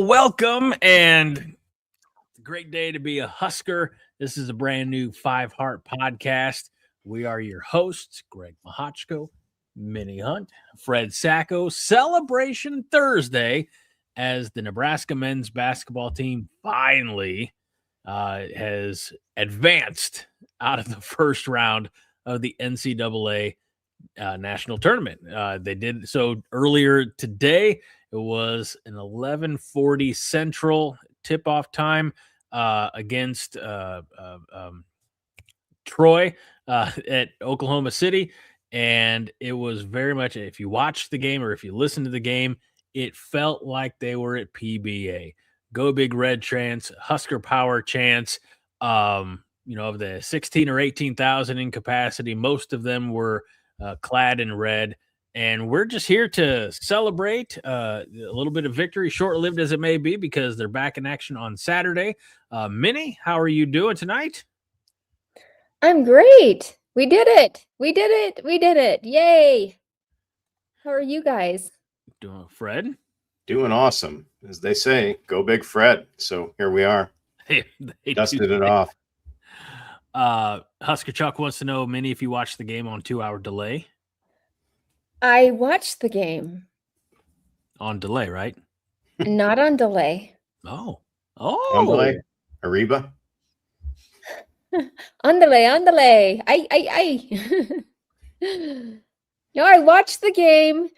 Well, welcome, and it's a great day to be a Husker. This is a brand new Five Heart podcast. We are your hosts, Greg Mahochko, Minnie Hunt, Fred Sacco. Celebration Thursday as the Nebraska men's basketball team finally has advanced out of the first round of the NCAA national tournament. They did so earlier today. It was an 11:40 Central tip-off time against Troy at Oklahoma City, and it was very much, if you watched the game or if you listened to the game, it felt like they were at PBA. Go Big Red chants, Husker Power chants. Of the 16 or 18,000 in capacity, most of them were clad in red. And we're just here to celebrate a little bit of victory, short-lived as it may be, because they're back in action on Saturday. Minnie, how are you doing tonight? I'm great. We did it. We did it. We did it. Yay. How are you guys? Doing, Fred? Doing awesome. As they say, go big Fred. So here we are. They Dusted it off. Husker Chuck wants to know, Minnie, if you watched the game on 2-hour delay. I watched the game. On delay, right? Not on delay. Oh. On delay? Ariba? On delay. No, I watched the game.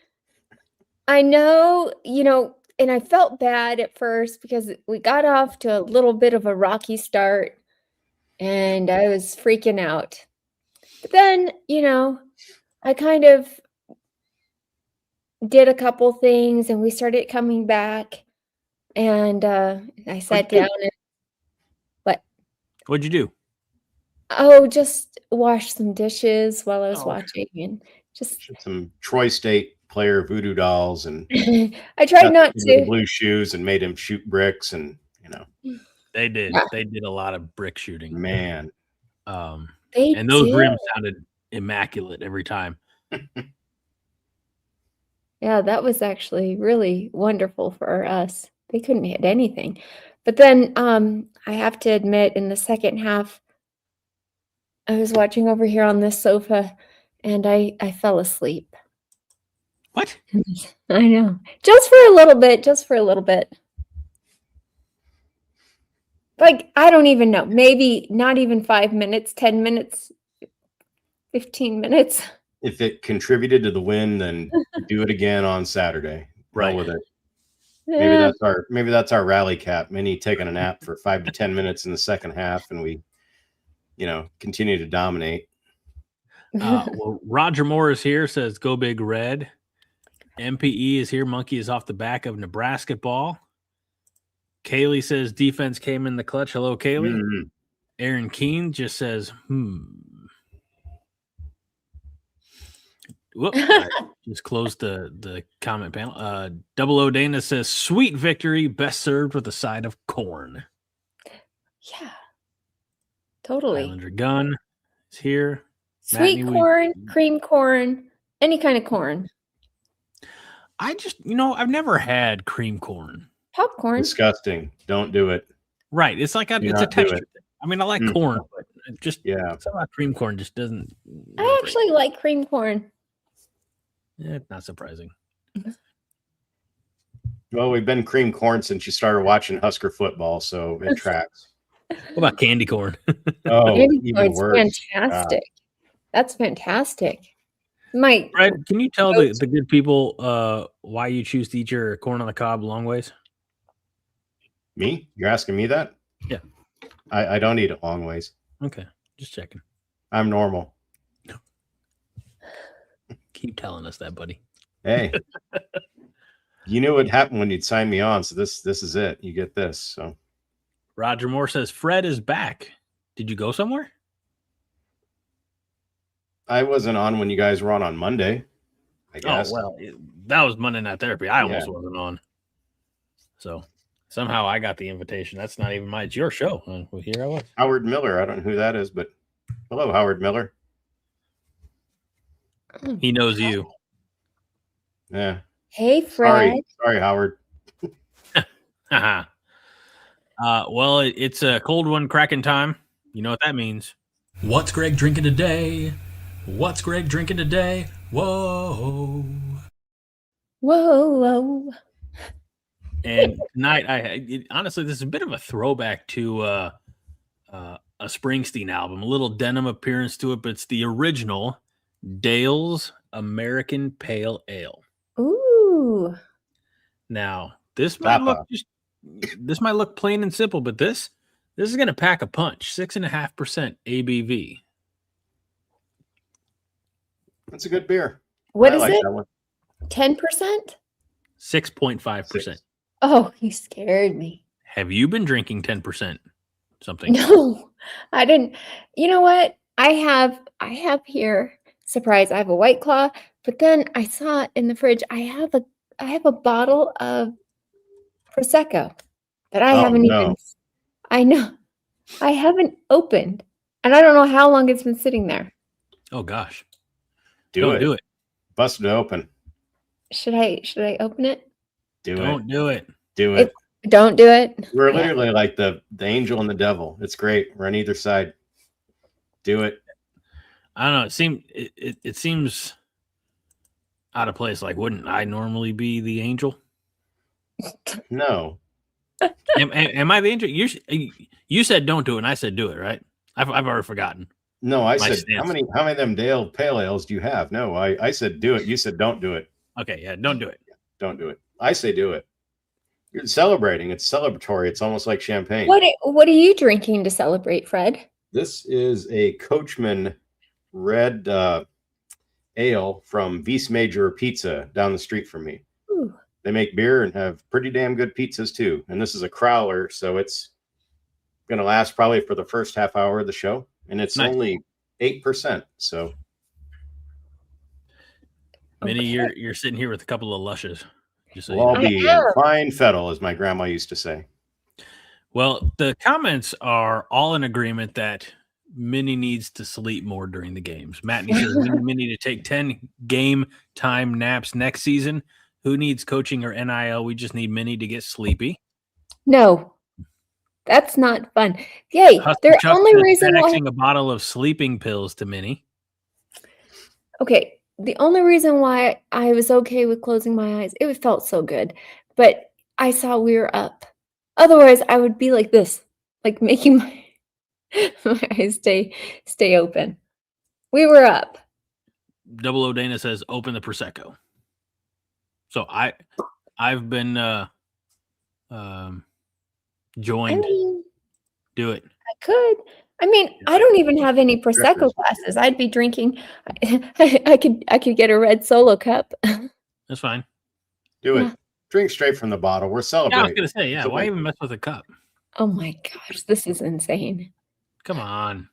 I know, and I felt bad at first because we got off to a little bit of a rocky start and I was freaking out. But then, I kind of did a couple things and we started coming back, and I sat down and What'd you do? Oh, just wash some dishes while I was watching, and just some Troy State player voodoo dolls, and I tried not to. The blue shoes and made him shoot bricks, and they did. Yeah. They did a lot of brick shooting. Man, and those rims sounded immaculate every time. Yeah, that was actually really wonderful for us. They couldn't hit anything. But then I have to admit, in the second half, I was watching over here on this sofa and I fell asleep. What? I know. Just for a little bit. Like, I don't even know. Maybe not even 5 minutes, 10 minutes, 15 minutes. If it contributed to the win, then do it again on Saturday. Right with it. Yeah. Maybe that's our rally cap. Minnie taking a nap for 5 to 10 minutes in the second half, and we, continue to dominate. Well, Roger Moore is here, says go big red. MPE is here. Monkey is off the back of Nebraska ball. Kaylee says defense came in the clutch. Hello, Kaylee. Mm-hmm. Aaron Keene just says, Whoop, I just closed the comment panel. Double O Dana says, sweet victory, best served with a side of corn. Yeah, totally. Islander Gun is here. Sweet corn, cream corn, any kind of corn. I just, I've never had cream corn. Popcorn. Disgusting. Don't do it. Right. It's like it's a texture thing. I mean, I like corn, but somehow cream corn just doesn't. I actually like cream corn. Yeah, not surprising. Well, we've been cream corn since you started watching Husker football, so it tracks. What about candy corn? Candy corn's fantastic. That's fantastic. Fred, can you tell the good people why you choose to eat your corn on the cob long ways? Me? You're asking me that? Yeah. I don't eat it long ways. Okay. Just checking. I'm normal. Keep telling us that, buddy. Hey. You knew what happened when you'd sign me on, so this is it. You get this. So Roger Moore says Fred is back. Did you go somewhere? I wasn't on when you guys were on Monday, I guess. Oh, well, that was Monday Night Therapy. I almost wasn't on. So somehow I got the invitation. That's not even it's your show. Well, here I was. Howard Miller. I don't know who that is, but hello, Howard Miller. He knows you. Yeah. Hey, Fred. Sorry, Howard. Well, it's a cold one cracking time. You know what that means. What's Greg drinking today? What's Greg drinking today? Whoa. Whoa. And tonight, honestly, this is a bit of a throwback to a Springsteen album, a little denim appearance to it, but it's the original Dale's American Pale Ale. Ooh. Now, this might look plain and simple, but this is going to pack a punch. 6.5% ABV. That's a good beer. What I is like it? that one. 10%? 6.5%. Oh, you scared me. Have you been drinking 10% something? No, I didn't. You know what? I have here, surprise, I have a White Claw, but then I saw in the fridge, I have a bottle of Prosecco that I haven't even, I know, I haven't opened, and I don't know how long it's been sitting there. Oh gosh. Don't do it. Bust it open. Should I open it? Don't do it. Do it. Don't do it. We're literally like the angel and the devil. It's great. We're on either side. Do it. I don't know. It seems out of place. Like, wouldn't I normally be the angel? No. Am I the angel? You said don't do it, and I said do it. Right? I've already forgotten. No, I said stance. how many of them Dale Pale Ales do you have? No, I said do it. You said don't do it. Okay, yeah, don't do it. Don't do it. I say do it. You're celebrating. It's celebratory. It's almost like champagne. What are you drinking to celebrate, Fred? This is a Coachman red ale from Vice Major Pizza down the street from me. Ooh. They make beer and have pretty damn good pizzas too. And this is a crowler, so it's going to last probably for the first half hour of the show. And it's only 8%. So, Minnie, you're sitting here with a couple of lushes. We'll all be fine fettle, as my grandma used to say. Well, the comments are all in agreement that Minnie needs to sleep more during the games. Matt needs Minnie to take 10 game time naps next season. Who needs coaching or NIL? We just need Minnie to get sleepy. No, that's not fun. Yay! The only reason why a bottle of sleeping pills to Minnie. Okay. The only reason why I was okay with closing my eyes, it felt so good, but I saw we were up. Otherwise, I would be like this, like making my eyes stay open. We were up. Double O Dana says, open the Prosecco. So I've been joined. Do it. I could. I mean, I don't even have any Prosecco glasses. I'd be drinking. I could get a red Solo cup. That's fine. Do it. Drink straight from the bottle. We're celebrating. Yeah, I was gonna say, why even mess with a cup? Oh my gosh, this is insane. Come on.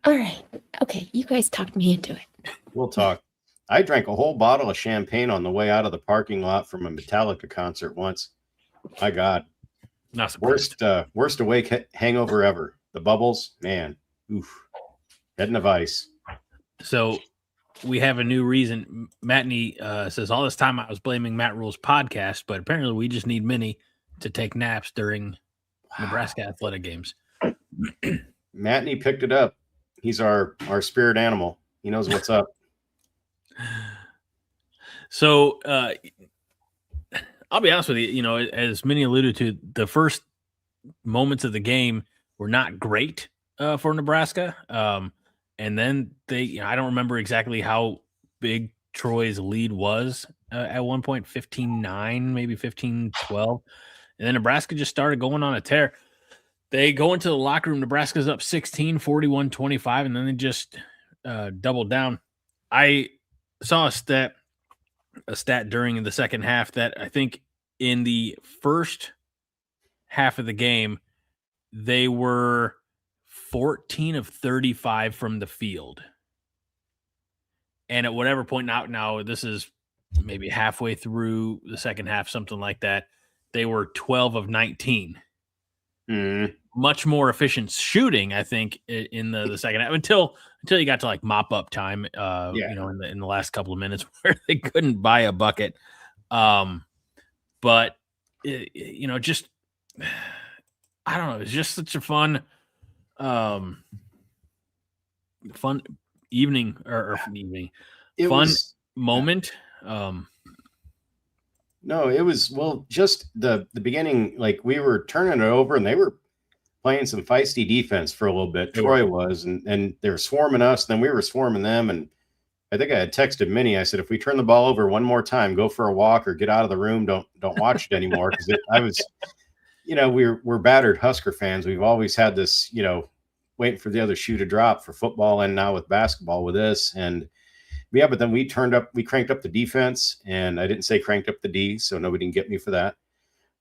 All right. Okay, you guys talked me into it. We'll talk. I drank a whole bottle of champagne on the way out of the parking lot from a Metallica concert once. My God. Not surprised. Worst awake hangover ever. The bubbles, man. Oof. Head in a vice. So we have a new reason. Matney says, all this time I was blaming Matt Rule's podcast, but apparently we just need Minnie to take naps during Nebraska athletic games. Matney picked it up. He's our spirit animal. He knows what's up. So I'll be honest with you, you know, as Minnie alluded to, the first moments of the game were not great for Nebraska. And then I don't remember exactly how big Troy's lead was at one point, 15-9, maybe 15-12. And then Nebraska just started going on a tear. They go into the locker room. Nebraska's up 16, 41-25, and then they just doubled down. I saw a stat during the second half that I think in the first half of the game, they were 14 of 35 from the field. And at whatever point now this is maybe halfway through the second half, something like that, they were 12 of 19. Much more efficient shooting, I think, in the second half until you got to like mop up time, you know, in the last couple of minutes where they couldn't buy a bucket. But just I don't know. It's just such a fun evening or evening. Moment. No, it was, well, just the beginning, like we were turning it over and they were playing some feisty defense for a little bit. Troy was, and they were swarming us, and then we were swarming them. And I think I had texted Minnie. I said, if we turn the ball over one more time, go for a walk or get out of the room. Don't watch it anymore. Because I was, we're battered Husker fans. We've always had this, waiting for the other shoe to drop for football and now with basketball with this. And yeah, but then we cranked up the defense, and I didn't say cranked up the D, so nobody can get me for that.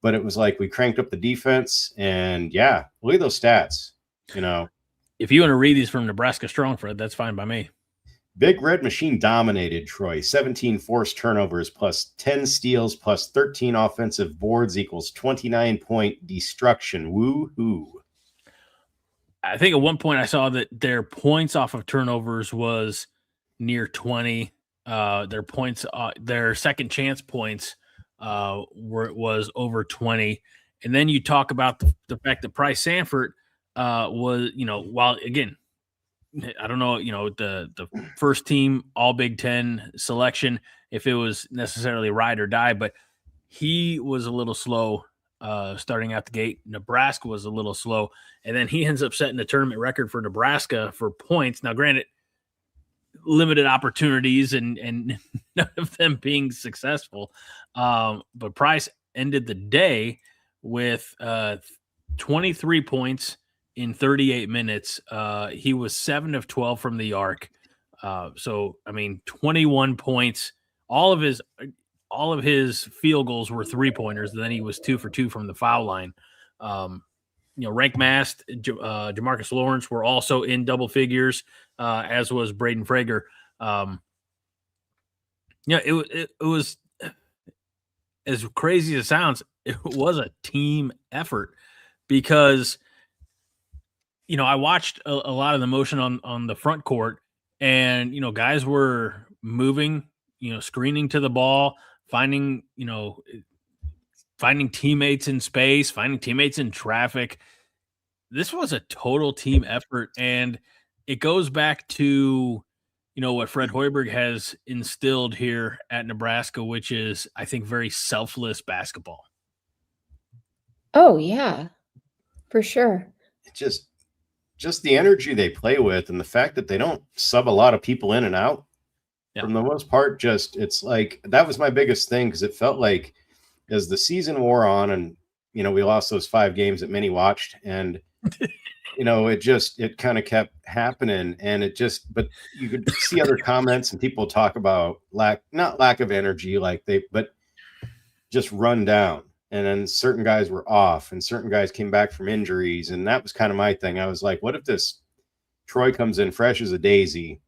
But it was like we cranked up the defense, and yeah, look at those stats. If you want to read these from Nebraska Strong, Fred, that's fine by me. Big Red Machine dominated Troy. 17 forced turnovers plus 10 steals plus 13 offensive boards equals 29-point destruction. Woo-hoo. I think at one point I saw that their points off of turnovers was near 20. Their second chance points was over 20. And then you talk about the fact that Pryce Sandfort was, while again, I don't know, the first team all Big Ten selection, if it was necessarily ride or die, but he was a little slow starting out the gate. Nebraska was a little slow, and then he ends up setting the tournament record for Nebraska for points. Now, granted, limited opportunities and none of them being successful. But Pryce ended the day with 23 points in 38 minutes. He was 7 of 12 from the arc. So, 21 points. All of his field goals were 3-pointers, and then he was 2 for 2 from the foul line. Rank Mast, Jamarcus Lawrence were also in double figures, as was Braden Frager. It was, as crazy as it sounds, it was a team effort because, I watched a lot of the motion on the front court, and, guys were moving, screening to the ball, finding teammates in space, finding teammates in traffic. This was a total team effort, and it goes back to, what Fred Hoiberg has instilled here at Nebraska, which is, I think, very selfless basketball. Oh, yeah, for sure. Just the energy they play with and the fact that they don't sub a lot of people in and out. Yeah. For the most part, it's like that was my biggest thing, because it felt like as the season wore on and, we lost those 5 games that many watched, and it kind of kept happening, and but you could see other comments and people talk about not lack of energy, but just run down. And then certain guys were off and certain guys came back from injuries. And that was kind of my thing. I was like, what if this Troy comes in fresh as a daisy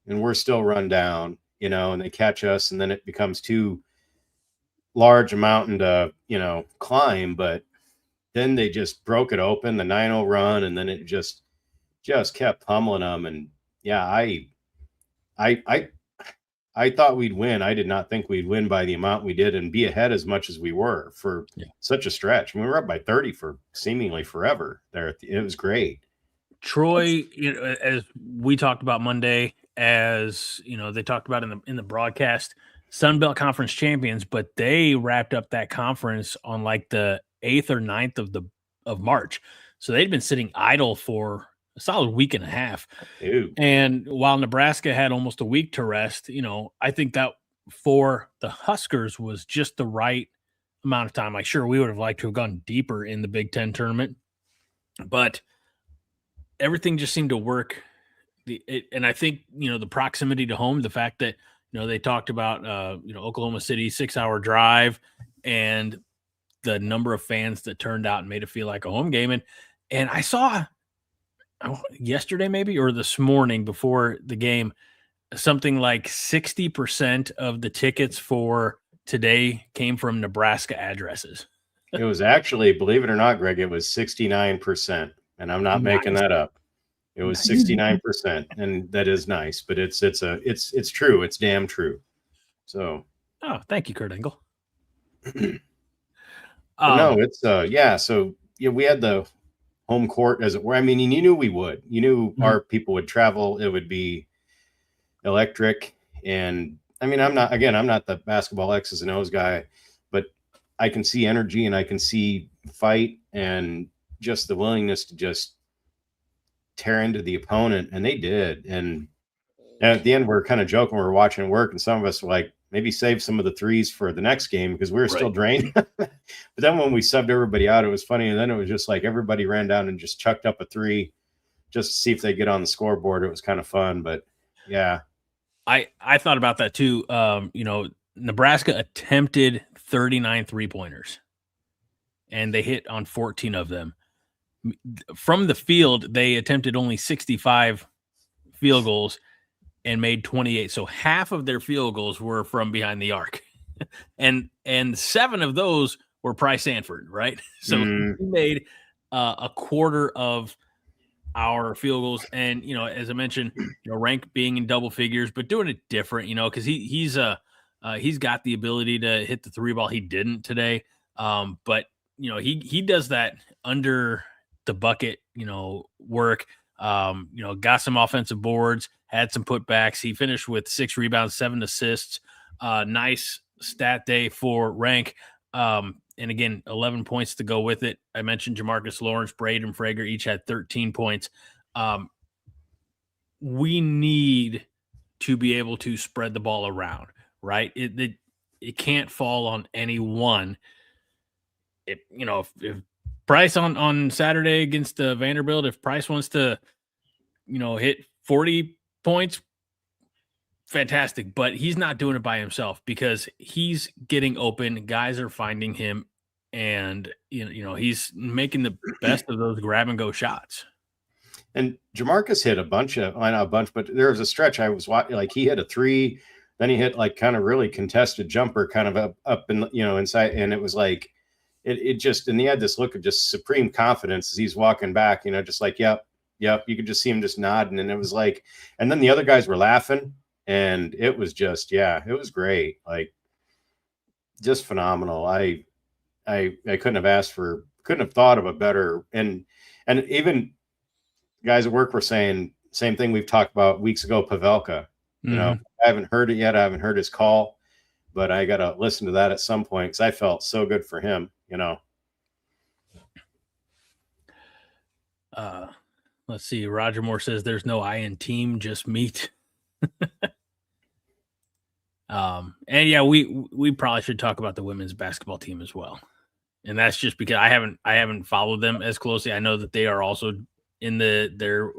and we're still run down, and they catch us, and then it becomes too large a mountain to, climb. But then they just broke it open, the 9-0 run, and then it just kept pummeling them. And yeah, I thought we'd win. I did not think we'd win by the amount we did and be ahead as much as we were for such a stretch. We were up by 30 for seemingly forever there. It was great. Troy, as we talked about Monday, as they talked about in the broadcast, Sun Belt Conference champions, but they wrapped up that conference on like the 8th or 9th of March. So they'd been sitting idle for a solid week and a half. Ew. And while Nebraska had almost a week to rest, I think that for the Huskers was just the right amount of time. Like, sure, we would have liked to have gone deeper in the Big Ten tournament, but everything just seemed to work. And I think, the proximity to home, the fact that, they talked about, Oklahoma City 6-hour drive and the number of fans that turned out and made it feel like a home game. And I saw yesterday maybe, or this morning before the game, something like 60% of the tickets for today came from Nebraska addresses. It was actually, believe it or not, Greg, it was 69%. And I'm not making that up. It was 69%, and that is nice, but it's true. It's damn true. So, thank you, Kurt Engel. No, it's So we had the home court, as it were. I mean, you knew we would. You knew our people would travel. It would be electric. And I mean, I'm not the basketball X's and O's guy, but I can see energy and I can see fight and just the willingness to just tear into the opponent. And they did. And at the end, we're kind of joking. We're watching it work, and some of us were like, maybe save some of the threes for the next game because we were still drained. But then when we subbed everybody out, it was funny. And then it was just like everybody ran down and just chucked up a three just to see if they get on the scoreboard. It was kind of fun. But yeah. I thought about that too. Nebraska attempted 39 3-pointers and they hit on 14 of them. From the field, they attempted only 65 field goals and made 28. So half of their field goals were from behind the arc. and 7 of those were Pryce Sandfort, right? So he made a quarter of our field goals. And, as I mentioned, Rank being in double figures, but doing it different, because he's got the ability to hit the three ball. He didn't today. But, he does that under the bucket, work, got some offensive boards, had some putbacks. He finished with 6 rebounds, 7 assists. Nice stat day for Rank. And again, 11 points to go with it. I mentioned Jamarcus Lawrence, Braden Frager each had 13 points. We need to be able to spread the ball around, right? It can't fall on any one. If Pryce on Saturday against Vanderbilt, if Pryce wants to, hit 40 points, fantastic, but he's not doing it by himself because he's getting open. Guys are finding him, and he's making the best of those grab and go shots. And Jamarcus hit but there was a stretch I was watching, like he hit a 3, then he hit like kind of really contested jumper, kind of up in inside, and it was like it just, and he had this look of just supreme confidence as he's walking back, just like yep. You could just see him just nodding, and it was like, and then the other guys were laughing. And it was just, it was great. Like just phenomenal. I couldn't have thought of a better, and even guys at work were saying same thing we've talked about weeks ago, Pavelka. I haven't heard it yet. I haven't heard his call, but I got to listen to that at some point because I felt so good for him, Let's see. Roger Moore says there's no I in team, just meat. And yeah, we probably should talk about the women's basketball team as well. And that's just because I haven't followed them as closely. I know that they are also in their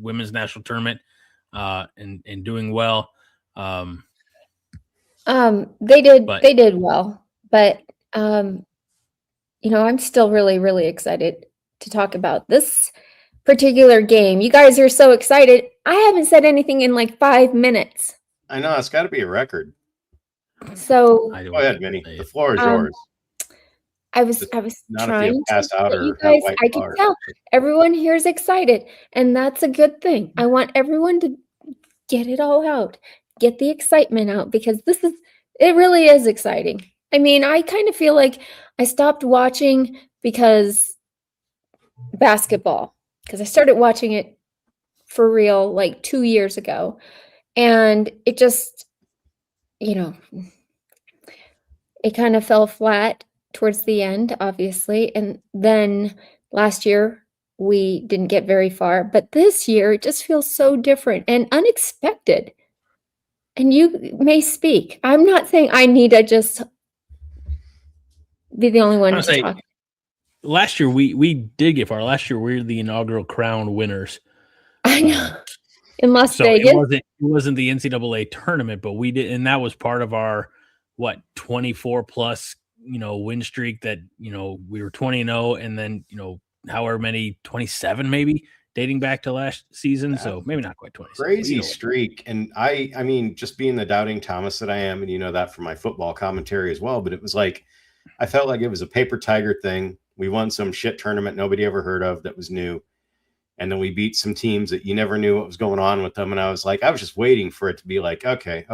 women's national tournament and doing well. They did well, but I'm still really, really excited to talk about this particular game. You guys are so excited. I haven't said anything in like 5 minutes. I know, it's got to be a record. So go ahead, Minnie. The floor is yours. I was trying to pass out you guys. I can tell everyone here is excited, and that's a good thing. I want everyone to get it all out, get the excitement out, because it really is exciting. I mean, I kind of feel like I stopped watching because basketball, because I started watching it for real like 2 years ago. And it just, it kind of fell flat towards the end, obviously. And then last year, we didn't get very far. But this year, it just feels so different and unexpected. And you may speak. I'm not saying I need to just be the only one to talk. Last year, we did get far. Last year, we were the inaugural crown winners. I know. In Las Vegas. It wasn't the NCAA tournament, but we did, and that was part of our 24 plus win streak that we were 20-0, and then however many 27 maybe dating back to last season. So maybe not quite 27. Crazy streak. And I mean, just being the doubting Thomas that I am, and that from my football commentary as well. But it was like I felt like it was a paper tiger thing. We won some shit tournament nobody ever heard of that was new. And then we beat some teams that you never knew what was going on with them. And I was just waiting for it to be like, okay.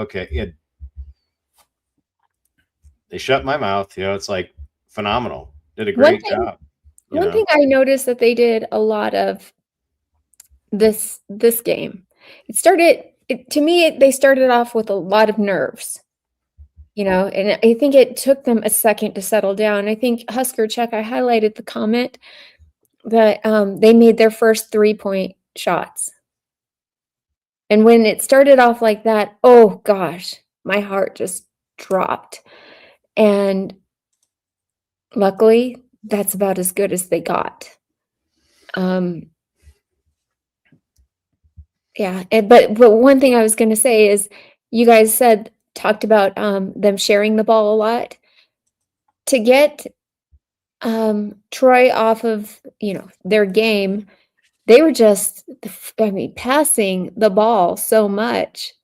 They shut my mouth. It's like phenomenal. did a great job. One thing I noticed that they did a lot of this game. To me, they started off with a lot of nerves, and I think it took them a second to settle down. I think Husker Check, I highlighted the comment that they made their first 3-point shots. And when it started off like that, oh gosh, my heart just dropped. And luckily, that's about as good as they got. Yeah, but one thing I was going to say is you guys talked about them sharing the ball a lot. To get Troy off of, their game, they were just, passing the ball so much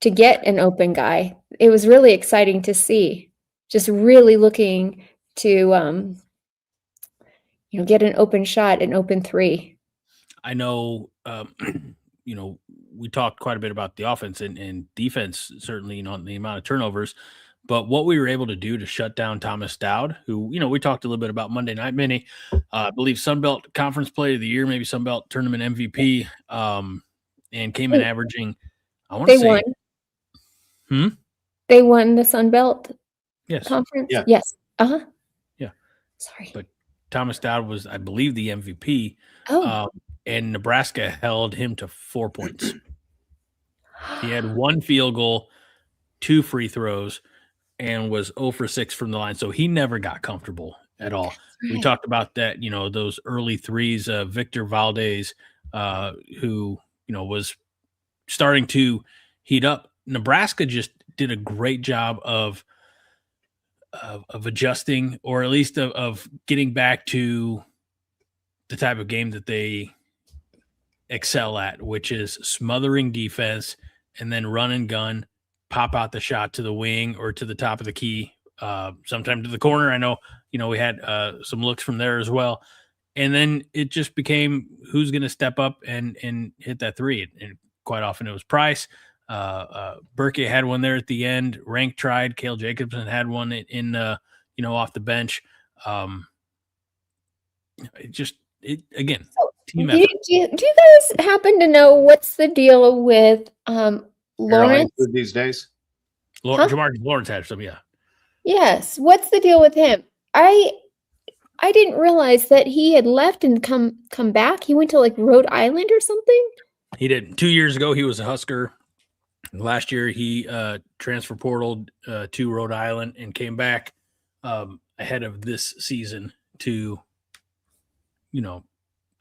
to get an open guy. It was really exciting to see. Just really looking to, get an open shot, an open three. I know, we talked quite a bit about the offense and defense, certainly, the amount of turnovers. But what we were able to do to shut down Thomas Dowd, who, we talked a little bit about Monday Night Mini, I believe Sunbelt Conference Player of the Year, maybe Sunbelt Tournament MVP, and came in averaging, I want to say. Won. They won the Sunbelt Conference? Yeah. Yes. Uh-huh. Yeah. Sorry. But Thomas Dowd was, I believe, the MVP. Oh. And Nebraska held him to 4 points. He had 1 field goal, 2 free throws, and was 0 for 6 from the line. So he never got comfortable at all. Right. We talked about that, those early threes, Victor Valdez, who, was starting to heat up. Nebraska just did a great job of adjusting, or at least of getting back to the type of game that they excel at, which is smothering defense and then run and gun, pop out the shot to the wing or to the top of the key, sometime to the corner. I know, we had some looks from there as well. And then it just became who's going to step up and hit that three. And quite often it was Pryce. Berkey had one there at the end. Rank tried. Cale Jacobson had one in off the bench. Again, team effort. Do you guys happen to know what's the deal with Lawrence these days? Jamarcus Lawrence had some, yeah. Yes. What's the deal with him? I didn't realize that he had left and come back. He went to Rhode Island or something. He did. 2 years ago, he was a Husker. Last year, he transfer portaled to Rhode Island and came back ahead of this season to,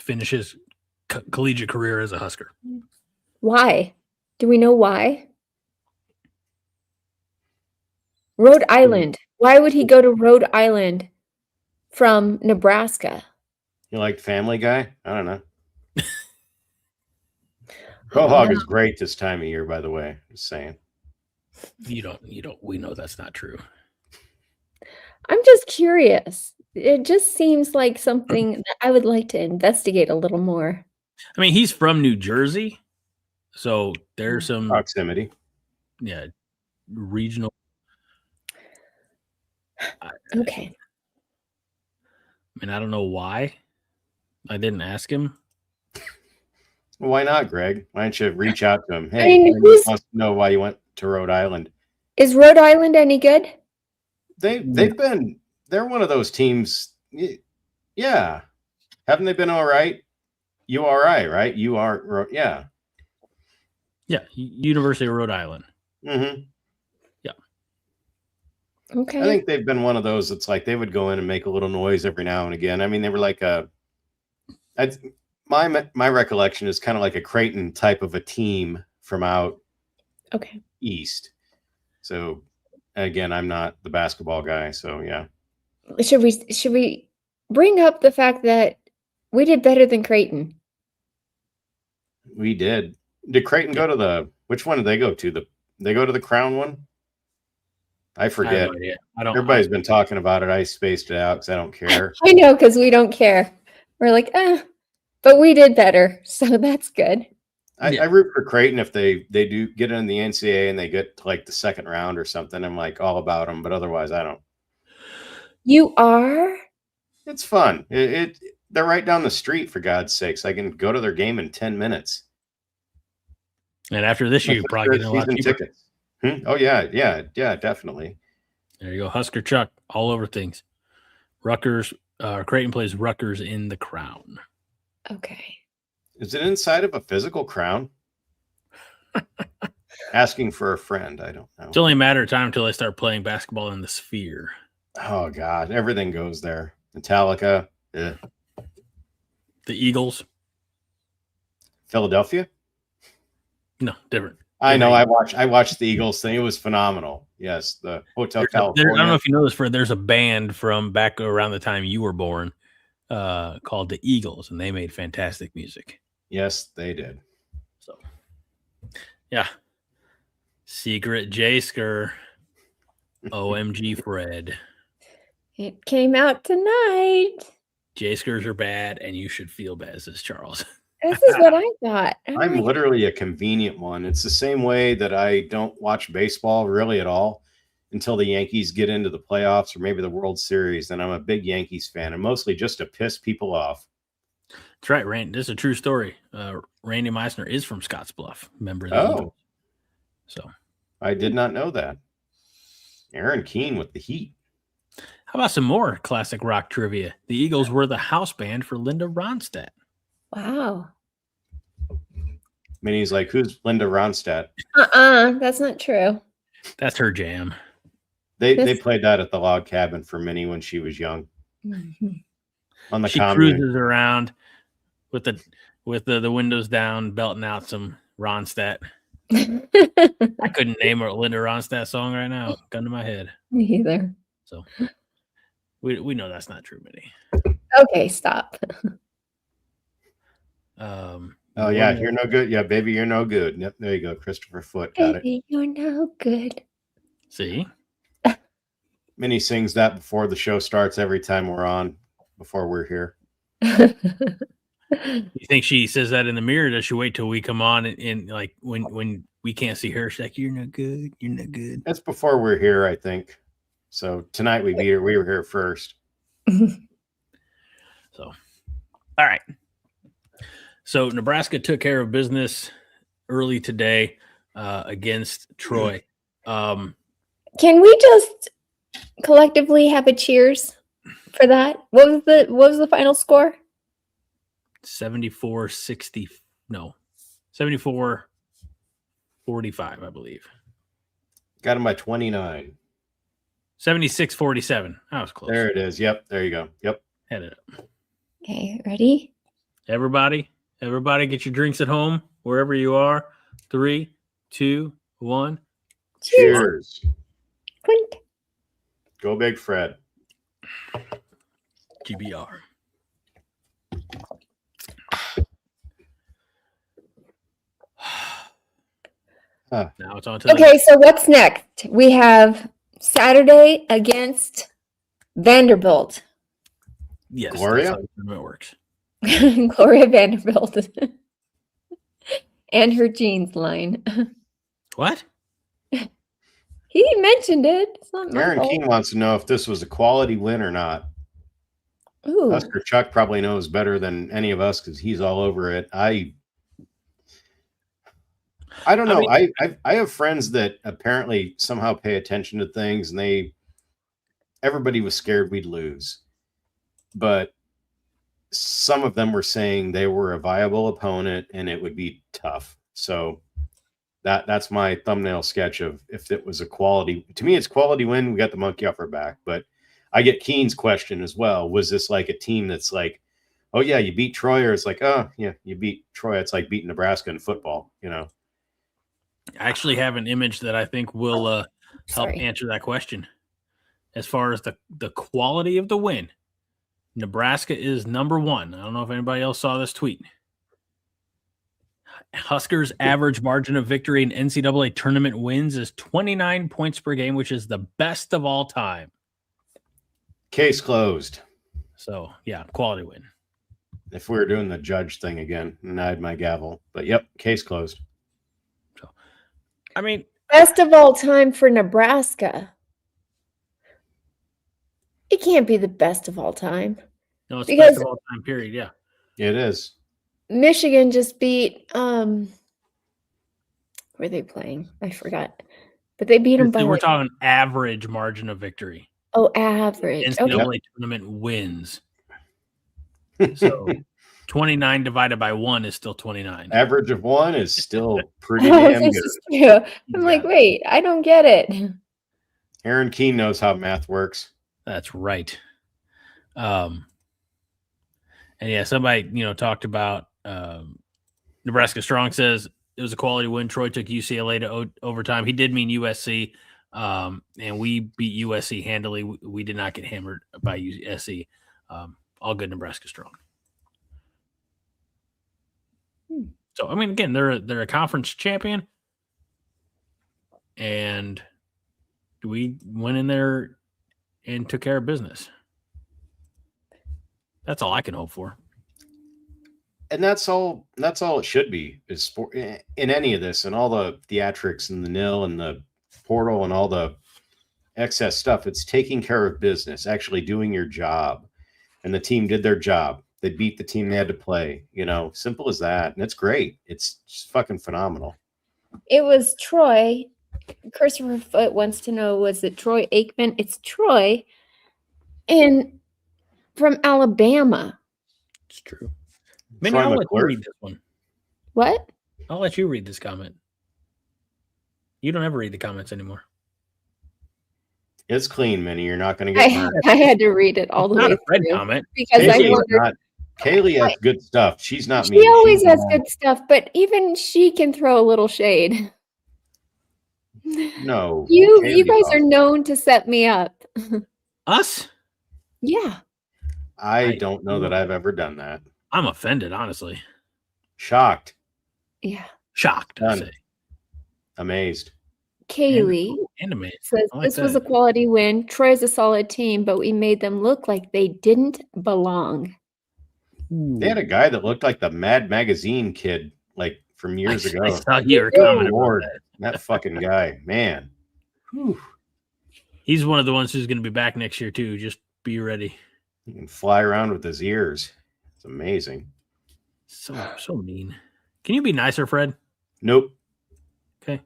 finish his collegiate career as a Husker. Why? Do we know why? Rhode Island. Why would he go to Rhode Island from Nebraska? You like Family Guy? I don't know. Quahog is great this time of year, by the way. Just saying. We know that's not true. I'm just curious. It just seems like something that I would like to investigate a little more. I mean, he's from New Jersey, so there's some proximity. Yeah, regional. Okay. I mean, I don't know why. I didn't ask him. Well, why not, Greg? Why don't you reach out to him? Hey, I mean, he wants to know why you went to Rhode Island. Is Rhode Island any good? They're one of those teams. Yeah. Haven't they been all right? URI, right? Yeah. Yeah. University of Rhode Island. Mm-hmm. Yeah. Okay. I think they've been one of those that's they would go in and make a little noise every now and again. I mean, they were my recollection is kind of like a Creighton type of a team from out east. So again, I'm not the basketball guy, so yeah. Should we bring up the fact that we did better than Creighton? We did. Did Creighton go to which one did they go to? They go to the Crown one? I forget. Everybody's been talking about it. I spaced it out because I don't care. I know, because we don't care. We're like, but we did better, so that's good. I root for Creighton if they do get in the NCAA and they get to the second round or something. I'm all about them, but otherwise I don't. You are? It's fun. They're right down the street, for God's sakes. I can go to their game in 10 minutes. And after this year, you probably get a lot Season cheaper. tickets. Oh, yeah, definitely. There you go. Husker Chuck all over things. Rutgers, Creighton plays Rutgers in the Crown. Okay. Is it inside of a physical crown? Asking for a friend. I don't know. It's only a matter of time until they start playing basketball in the Sphere. Oh, God. Everything goes there. Metallica. The Eagles. Philadelphia? No, different. I know. I watched the Eagles thing. It was phenomenal. Yes, the Hotel California. I don't know if you know this, Fred. There's a band from back around the time you were born called the Eagles, and they made fantastic music. Yes, they did. So, yeah. Secret J-Sker. OMG, Fred. It came out tonight. J-Skers are bad, and you should feel bad, says Charles. This is what I thought. I'm literally a convenient one. It's the same way that I don't watch baseball really at all until the Yankees get into the playoffs or maybe the World Series. And I'm a big Yankees fan, and mostly just to piss people off. That's right, Randy. This is a true story. Randy Meisner is from Scottsbluff, member of the Eagles. So I did not know that. Aaron Keene with the Heat. How about some more classic rock trivia? The Eagles were the house band for Linda Ronstadt. Wow. Minnie's like, who's Linda Ronstadt? That's not true. That's her jam. They played that at the log cabin for Minnie when she was young. Mm-hmm. On the she commune. cruises around with the windows down, belting out some Ronstadt. I couldn't name a Linda Ronstadt song right now. Gun to my head. Me either. So we know that's not true, Minnie. Okay, stop. Oh yeah, you're no good. Yeah, baby, you're no good. Yep, there you go. Christopher Foote got Baby, you're no good. See? Minnie sings that before the show starts every time we're on, before we're here. You think she says that in the mirror? Or does she wait till we come on and like when we can't see her, she's like, "You're no good. You're no good." That's before we're here, I think. So tonight we beat her. We were here first. So, all right. So Nebraska took care of business early today against Troy. Can we just collectively have a cheers for that? What was the final score? 74-60. No, 74-45, I believe. Got him by 29. 76-47. I was close. There it is. Yep. There you go. Yep. Had it up. Okay, ready? Everybody get your drinks at home, wherever you are. 3, 2, 1. Cheers. Clink. Go Big Fred. GBR. Now it's on to Okay, so what's next? We have Saturday against Vanderbilt. Yes, Gloria? that's how the tournament works. Gloria Vanderbilt. And her jeans line. What? He mentioned it. It's not my Aaron fault. Keene wants to know if this was a quality win or not. Ooh. Husker Chuck probably knows better than any of us because he's all over it. I don't know. I have friends that apparently somehow pay attention to things, and everybody was scared we'd lose. But some of them were saying they were a viable opponent and it would be tough. So that's my thumbnail sketch of if it was a quality. To me, it's quality win. We got the monkey off our back. But I get Keene's question as well. Was this like a team that's like, oh, yeah, you beat Troy? Or it's like, oh, yeah, you beat Troy. It's like beating Nebraska in football, you know? I actually have an image that I think will help answer that question. As far as the quality of the win, Nebraska is number 1. I don't know if anybody else saw this tweet. Huskers' average margin of victory in NCAA tournament wins is 29 points per game, which is the best of all time. Case closed. So, yeah, quality win. If we were doing the judge thing again, and I had my gavel. But, yep, case closed. So, I mean, Best of all time for Nebraska. It can't be the best of all time. No, it's Because- best of all time, period. Yeah. It is. Michigan just beat who are they playing? I forgot. But they beat them by We're talking average margin of victory. average. NCAA Tournament wins. So 29 divided by 1 is still 29. Average of 1 is still pretty damn This good. is true. I'm like, wait, I don't get it. Aaron Keene knows how math works. That's right. And yeah, somebody, talked about Nebraska Strong says it was a quality win. Troy took UCLA to overtime. He did mean USC, and we beat USC handily. We did not get hammered by USC. All good Nebraska Strong. So, I mean, again, they're a conference champion, and we went in there and took care of business. That's all I can hope for. And that's all it should be is sport in any of this, and all the theatrics and the nil and the portal and all the excess stuff. It's taking care of business, actually doing your job. And the team did their job. They beat the team they had to play, simple as that. And it's great. It's just fucking phenomenal. It was Troy. Christopher Foote wants to know, was it Troy Aikman? It's Troy from Alabama. It's true. Minnie, I'll let you read this one. What? I'll let you read this comment. You don't ever read the comments anymore. It's clean, Minnie. You're not going to get mad. I had to read it all the Not way a Fred through comment. because I wondered. Kaylee has good stuff. She's not She mean. always has good stuff, but even she can throw a little shade. No. You guys are known to set me up. Us? Yeah. I don't know that I've ever done that. I'm offended, honestly. Shocked. Yeah. Shocked, I say. Amazed. Kaylee And amazed. says this was a quality win. Troy's a solid team, but we made them look like they didn't belong. They had a guy that looked like the Mad Magazine kid, like from years ago. I saw your comment. Lord, that fucking guy, man. Whew. He's one of the ones who's going to be back next year too. Just be ready. He can fly around with his ears. It's amazing. So mean. Can you be nicer, Fred? Nope. Okay.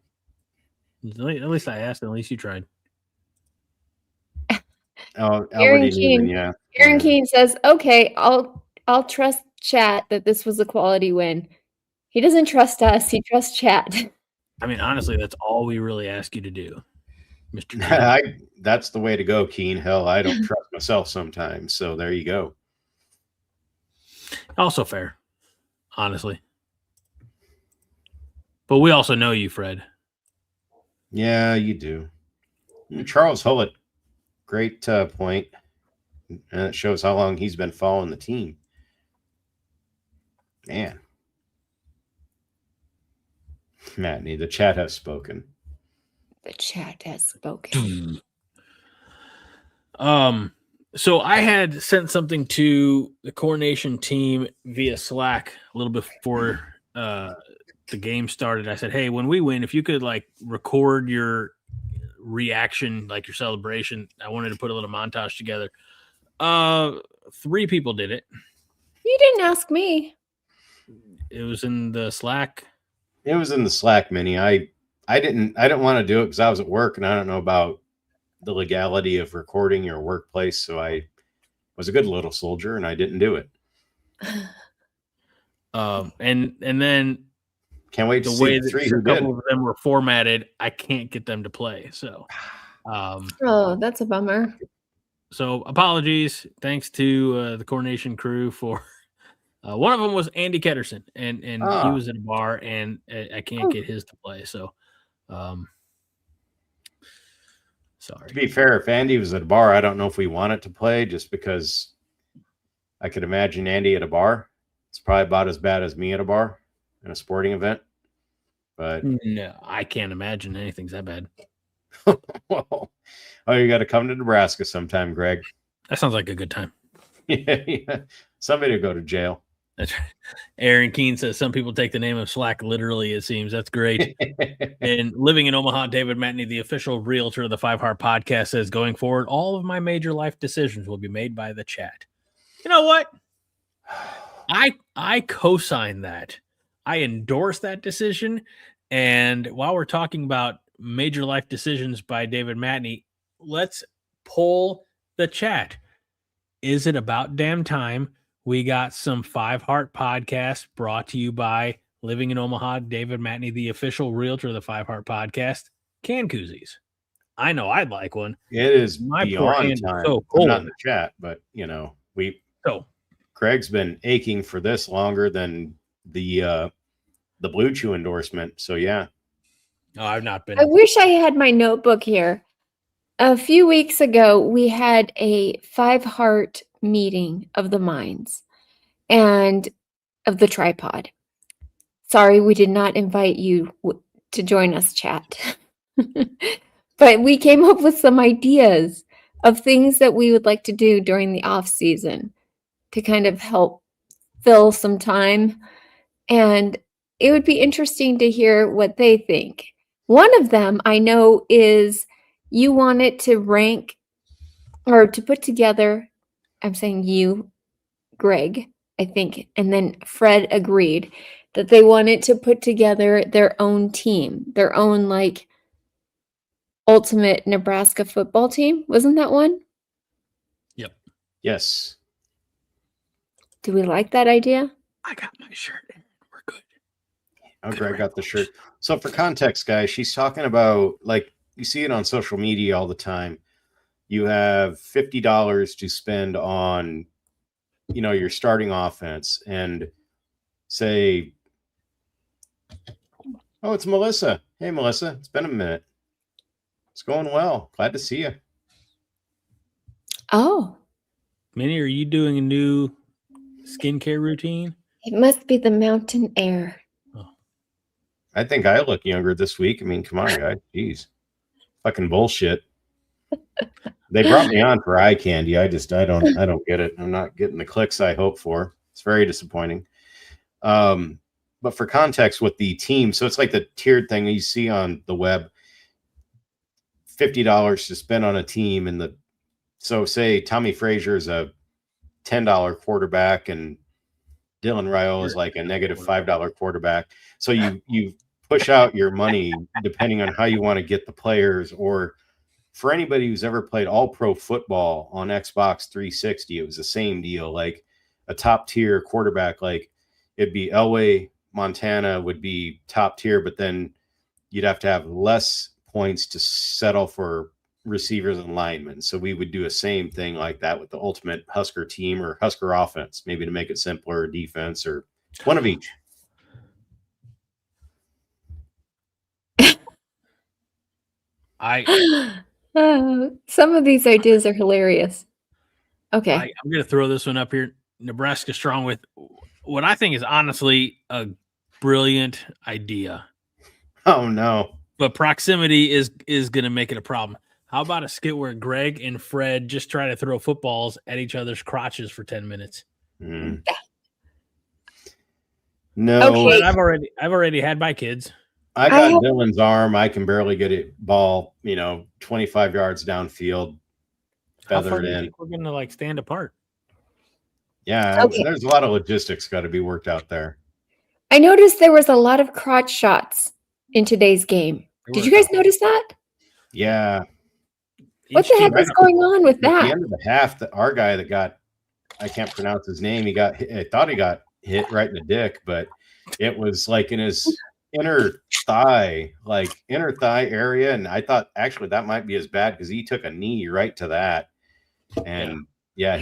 At least I asked. At least you tried. Oh, Aaron Keene. yeah. Aaron Keene says, "Okay, I'll trust chat that this was a quality win. He doesn't trust us. He trusts chat." I mean, honestly, that's all we really ask you to do, Mr. Keene. That's the way to go, Keene. Hell, I don't trust myself sometimes. So there you go. Also fair, honestly. But we also know you, Fred. Yeah, you do. Charles Hullett, great point. And it shows how long he's been following the team. Man. Matney, the chat has spoken. The chat has spoken. So I had sent something to the coordination team via Slack a little before the game started. I said, hey, when we win, if you could record your reaction, your celebration, I wanted to put a little montage together. 3 people did it. You didn't ask me. It was in the Slack. It was in the Slack, Minnie. I didn't want to do it because I was at work and I don't know about the legality of recording your workplace. So I was a good little soldier and I didn't do it. And then can't wait to the see way the 3 that who a couple did. of them were formatted, I can't get them to play. So, Oh, that's a bummer. So apologies. Thanks to the coordination crew for one of them was Andy Ketterson, and he was at a bar, and I can't get his to play. So, sorry. To be fair, if Andy was at a bar, I don't know if we want it to play just because I could imagine Andy at a bar. It's probably about as bad as me at a bar in a sporting event. But no, I can't imagine anything's that bad. Well, you got to come to Nebraska sometime, Greg. That sounds like a good time. Yeah. Somebody to go to jail. That's right. Aaron Keene says some people take the name of Slack literally, it seems. That's great. And living in Omaha, David Matney, the official realtor of the 5 Heart Podcast, says going forward, all of my major life decisions will be made by the chat. You know what? I co-sign that. I endorse that decision. And while we're talking about major life decisions by David Matney, let's poll the chat. Is it about damn time we got some 5 Heart Podcast brought to you by Living in Omaha, David Matney, the official realtor of the 5 Heart Podcast? Can koozies. I know I'd like one. It is My poor beyond hand is time. so I'm cold. not in the chat, but Craig's been aching for this longer than the Blue Chew endorsement. So yeah. No, I've not been. I wish I had my notebook here. A few weeks ago, we had a 5 Heart meeting of the minds and of the tripod. Sorry, we did not invite you to join us, chat. But we came up with some ideas of things that we would like to do during the off season to kind of help fill some time. And it would be interesting to hear what they think. One of them I know is you wanted to rank or to put together, I'm saying you, Greg, I think, and then Fred agreed that they wanted to put together their own team, their own like ultimate Nebraska football team. Wasn't that one? Yep. Yes. Do we like that idea? I got my shirt. We're good. Oh, Greg got the shirt. So for context, guys, she's talking about, like, you see it on social media all the time. You have $50 to spend on, your starting offense, and say, oh, it's Melissa. Hey, Melissa, it's been a minute. It's going well. Glad to see you. Oh. Minnie, are you doing a new skincare routine? It must be the mountain air. Oh. I think I look younger this week. I mean, come on, guys. Jeez. Fucking bullshit. They brought me on for eye candy. I don't get it. I'm not getting the clicks I hope for. It's very disappointing. But for context with the team, so it's like the tiered thing you see on the web. $50 to spend on a team, and so say Tommy Frazier is a $10 quarterback and Dylan Raiola is like a negative $5 quarterback. So you push out your money depending on how you want to get the players. Or for anybody who's ever played all pro football on Xbox 360, it was the same deal. Like a top tier quarterback, like it'd be Elway, Montana would be top tier, but then you'd have to have less points to settle for receivers and linemen. So we would do a same thing like that with the ultimate Husker team or Husker offense, maybe to make it simpler, or defense, or one of each. Some of these ideas are hilarious. Okay. I'm going to throw this one up here. Nebraska strong with what I think is honestly a brilliant idea. Oh, no. But proximity is going to make it a problem. How about a skit where Greg and Fred just try to throw footballs at each other's crotches for 10 minutes? No. Okay. But I've already had my kids. I got Dylan's arm. I can barely get it ball, 25 yards downfield. Feather it in. Think we're going to like stand apart? Yeah. Okay. There's a lot of logistics got to be worked out there. I noticed there was a lot of crotch shots in today's game. Did you guys notice that? Yeah. What the heck is going on with that? At the end of the half, our guy that got, I can't pronounce his name, I thought he got hit right in the dick, but it was like in his inner thigh area. And I thought actually that might be as bad because he took a knee right to that. And yeah,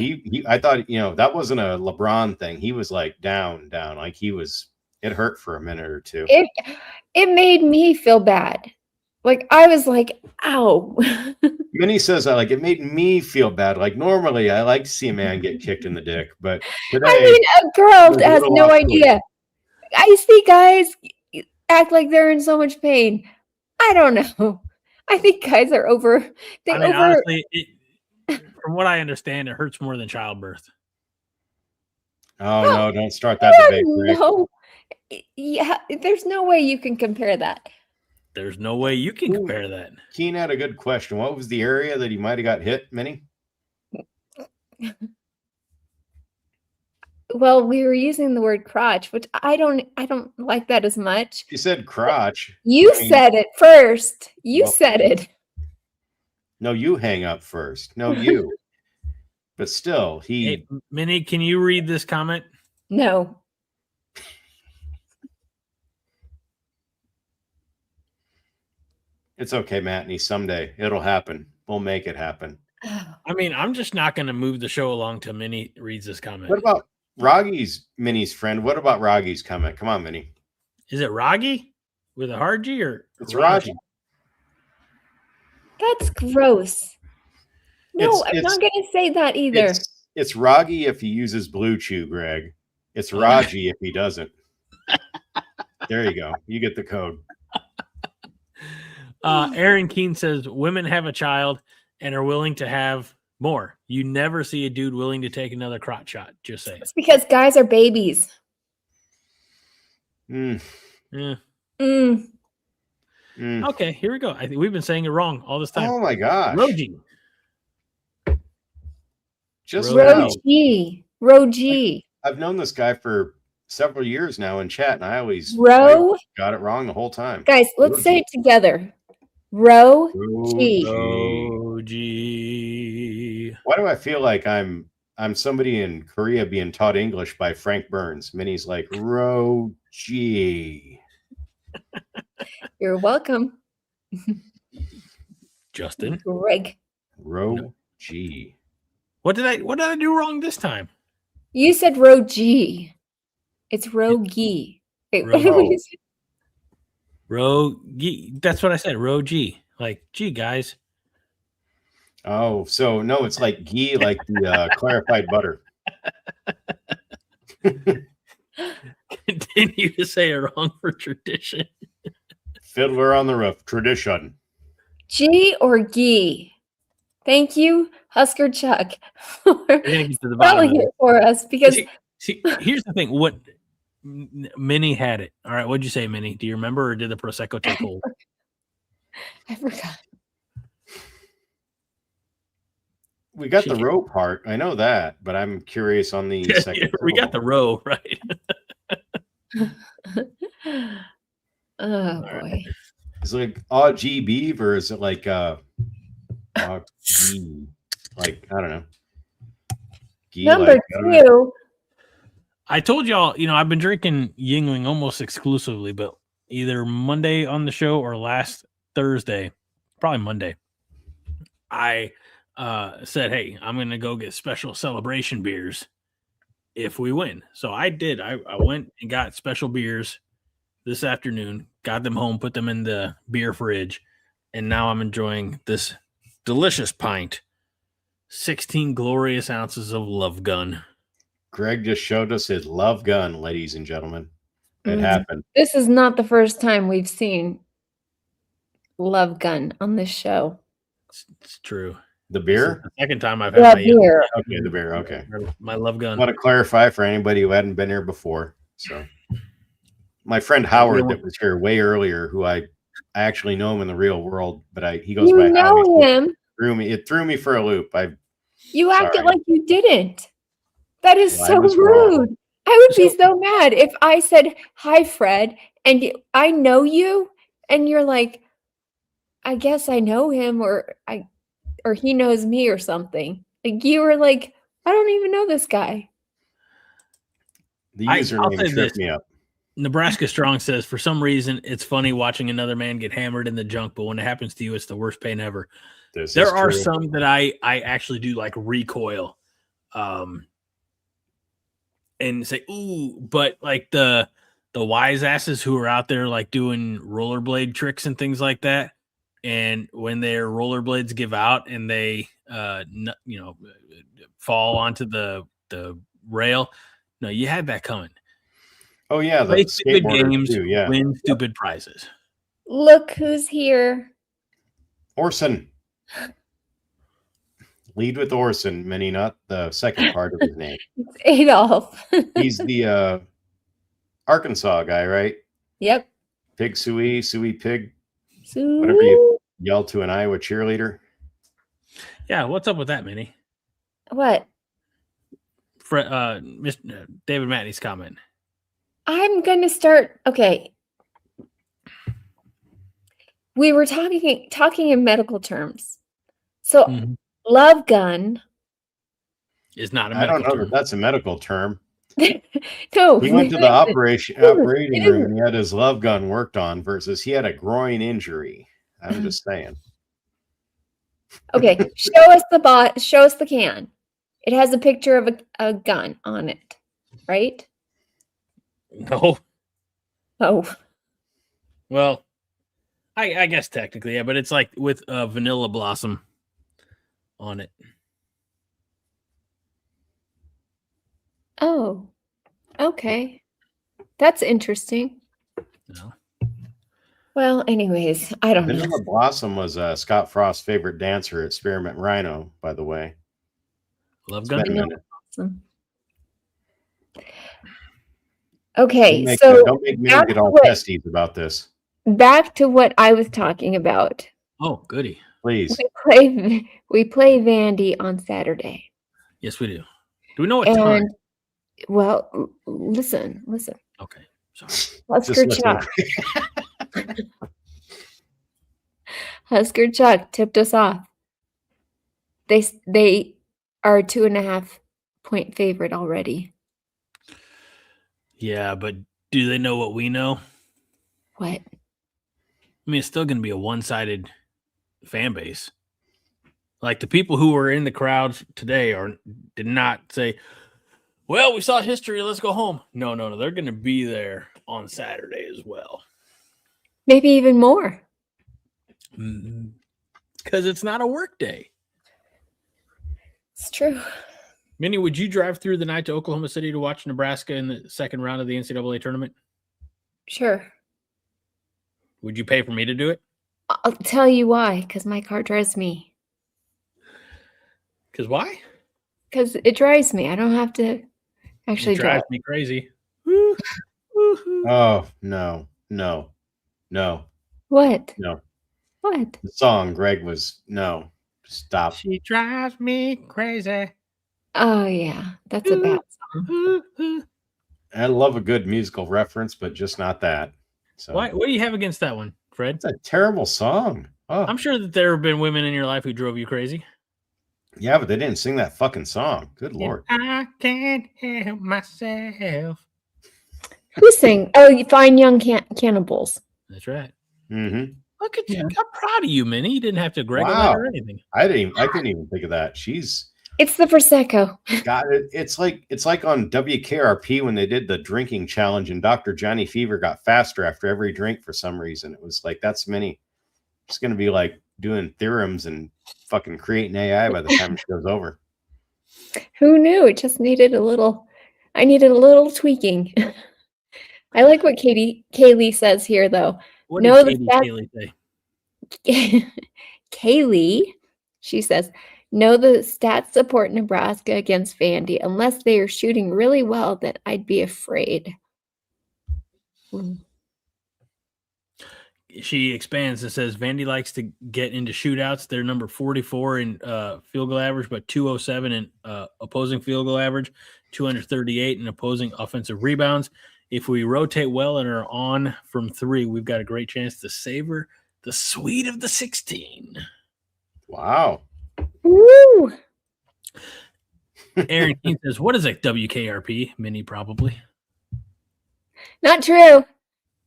I thought, that wasn't a LeBron thing. He was like down, like it hurt for a minute or two. It made me feel bad. Like I was like, ow. Minnie says it made me feel bad. Like normally I like to see a man get kicked in the dick, but today a girl has no idea. I see guys act like they're in so much pain. I don't know. I think guys are over. Honestly, from what I understand, it hurts more than childbirth. Oh, no, don't start that debate, Greg. No. Yeah, there's no way you can compare that. There's no way you can compare that. Keen had a good question. What was the area that he might have got hit, Minnie? Well, we were using the word crotch, which I don't like that as much. He said crotch. You said it first. You said it. No, you hang up first. No, you. But still, Hey, Minnie, can you read this comment? No. It's okay, Matney. Someday it'll happen. We'll make it happen. I mean, I'm just not going to move the show along till Minnie reads this comment. What about Minnie's friend? What about Roggy's comment? Come on, Minnie. Is it Roggy with a hard G or it's Raji? That's gross. No, I'm not going to say that either. It's Roggy if he uses Blue Chew, Greg. It's Raji if he doesn't. There you go. You get the code. Aaron Keene says women have a child and are willing to have more. You never see a dude willing to take another crotch shot. Just say it's because guys are babies. Yeah. Okay, here we go. I think we've been saying it wrong all this time. Oh my gosh. Roji. Just Roji. I've known this guy for several years now in chat, and I always got it wrong the whole time. Guys, let's say it together. Roji. Why do I feel like I'm somebody in Korea being taught English by Frank Burns? Minnie's like Roji. You're welcome. Justin. Greg. Roji. What did I do wrong this time? You said Roji. It's Rogi. Rogi. That's what I said. Rogi. Like, gee, guys. Oh, so no, it's like ghee, like the clarified butter. Continue to say it wrong for tradition. Fiddler on the Roof, tradition. G or ghee? Thank you, Husker Chuck, for spelling it for us. Because see, here's the thing. What Minnie had it. All right, what'd you say, Minnie? Do you remember, or did the Prosecco take hold? I forgot. We got the row part. I know that, but I'm curious on the second. We got the row, right? Oh boy. Is it like G beef or is it like G? Like, I don't know. Number 2. I told y'all, I've been drinking Yingling almost exclusively, but either Monday on the show or last Thursday, probably Monday, I said, hey, I'm going to go get special celebration beers if we win. So I did. I went and got special beers this afternoon, got them home, put them in the beer fridge, and now I'm enjoying this delicious pint. 16 glorious ounces of Love Gun. Greg just showed us his Love Gun, ladies and gentlemen. It happened. This is not the first time we've seen Love Gun on this show. It's true. The beer? The second time I've had my beer. Okay, the beer. Okay. My Love Gun. I want to clarify for anybody who hadn't been here before. So my friend Howard that was here way earlier, who I actually know him in the real world, but he goes by know him. It threw me for a loop. You acted like you didn't. That is so rude. Wrong. I would be so mad if I said, hi, Fred, and I know you, and you're like, I guess I know him, or he knows me or something. Like, you were like, I don't even know this guy. The username tripped me up. Nebraska Strong says, for some reason, it's funny watching another man get hammered in the junk, but when it happens to you, it's the worst pain ever. There are some that I actually do like recoil and say, ooh, but like the wise asses who are out there like doing rollerblade tricks and things like that. And when their rollerblades give out and they, fall onto the rail, no, you had that coming. Oh yeah, play stupid games, too, yeah. Win stupid prizes. Look who's here, Orson. Lead with Orson, Minnie, not the second part of his name. It's Adolf. He's the Arkansas guy, right? Yep. Pig Suey Pig, So, whatever you yell to an Iowa cheerleader. Yeah, what's up with that, Minnie? what? Mr. David Matney's comment. I'm going to start. Okay. We were talking in medical terms. So, love gun. Is not a I medical don't know term. that that's a medical term. No. He went to the operating room and he had his love gun worked on versus he had a groin injury. I'm just saying. Okay, show us the can. It has a picture of a gun on it, right? No. Oh. Well, I guess technically, yeah, but it's like with vanilla blossom on it. Oh. Okay. That's interesting. No. Well, anyways, I don't know. Vanilla Blossom was Scott Frost's favorite dancer at Spearmint Rhino, by the way. Love gun. Awesome. Okay, Don't make me get all testy about this. Back to what I was talking about. Oh, goody. Please. We play Vandy on Saturday. Yes, we do. Do we know what time? Well, listen. Okay, sorry. Husker Chuck. Husker Chuck tipped us off. They are a 2.5 point favorite already. Yeah, but do they know what we know? What? I mean, it's still going to be a one-sided fan base. Like the people who were in the crowds today did not say, well, we saw history, let's go home. No. They're going to be there on Saturday as well. Maybe even more. Because it's not a work day. It's true. Minnie, would you drive through the night to Oklahoma City to watch Nebraska in the second round of the NCAA tournament? Sure. Would you pay for me to do it? I'll tell you why. Because my car drives me. Because why? Because it drives me. I don't have to actually It drives drive. me crazy. Oh, no. What? No. What? The song, Greg, was no. Stop. She drives me crazy. Oh, yeah. That's a bad song. I love a good musical reference, but just not that. So What do you have against that one, Fred? it's a terrible song. Oh, I'm sure that there have been women in your life who drove you crazy. yeah, but they didn't sing that fucking song. Good Lord. I can't help myself. Who sang? Oh, you Fine Young Cannibals. That's right. Mm-hmm. Look at you. Yeah. I'm proud of you, Minnie. You didn't have to Greg Wow. that or anything. I couldn't even think of that. She's It's the Prosecco. got it. It's like on WKRP when they did the drinking challenge and Dr. Johnny Fever got faster after every drink for some reason. It was like, that's Minnie. It's going to be like doing theorems and fucking creating AI by the time it goes over. Who knew? It just needed I needed a little tweaking. I like what Kaylee says here, though. What No, did Kaylee say? Kaylee, she says, no, the stats support Nebraska against Vandy unless they are shooting really well, that I'd be afraid. She expands and says Vandy likes to get into shootouts. They're number 44 in field goal average, but 207 in opposing field goal average, 238 in opposing offensive rebounds. If we rotate well and are on from three, we've got a great chance to savor the sweet of the 16. Wow. Woo! Aaron Keene says, what is a WKRP? Minnie, probably. Not true.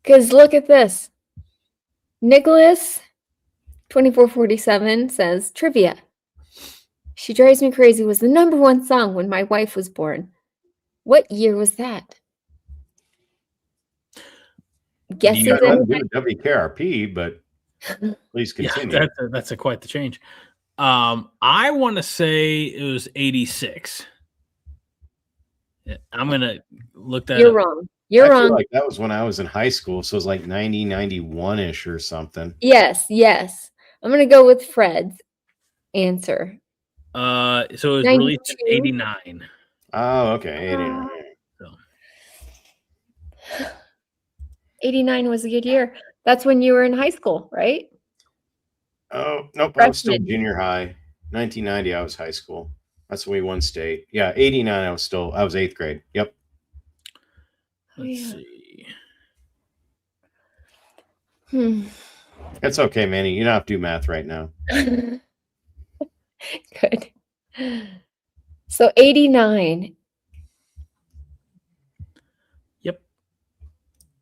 Because look at this. Nicholas 2447 says, trivia. She Drives Me Crazy was the #1 song when my wife was born. What year was that? Guesses You in do WKRP, but please continue. Yeah, that's quite the change. I want to say it was 86. I'm going to look that You're up. wrong. You're I wrong. feel like that was when I was in high school, so it was like 90, 91-ish or something. Yes. I'm going to go with Fred's answer. So it was released in 92? '89. Oh, okay. 89. So 89 was a good year. That's when you were in high school, right? Oh, nope. I was still Freshman. junior high. 1990, I was high school. That's when we won state. Yeah, 89, I was 8th grade. Yep. let's see. It's okay, Manny. You don't have to do math right now. Good. So 89. Yep.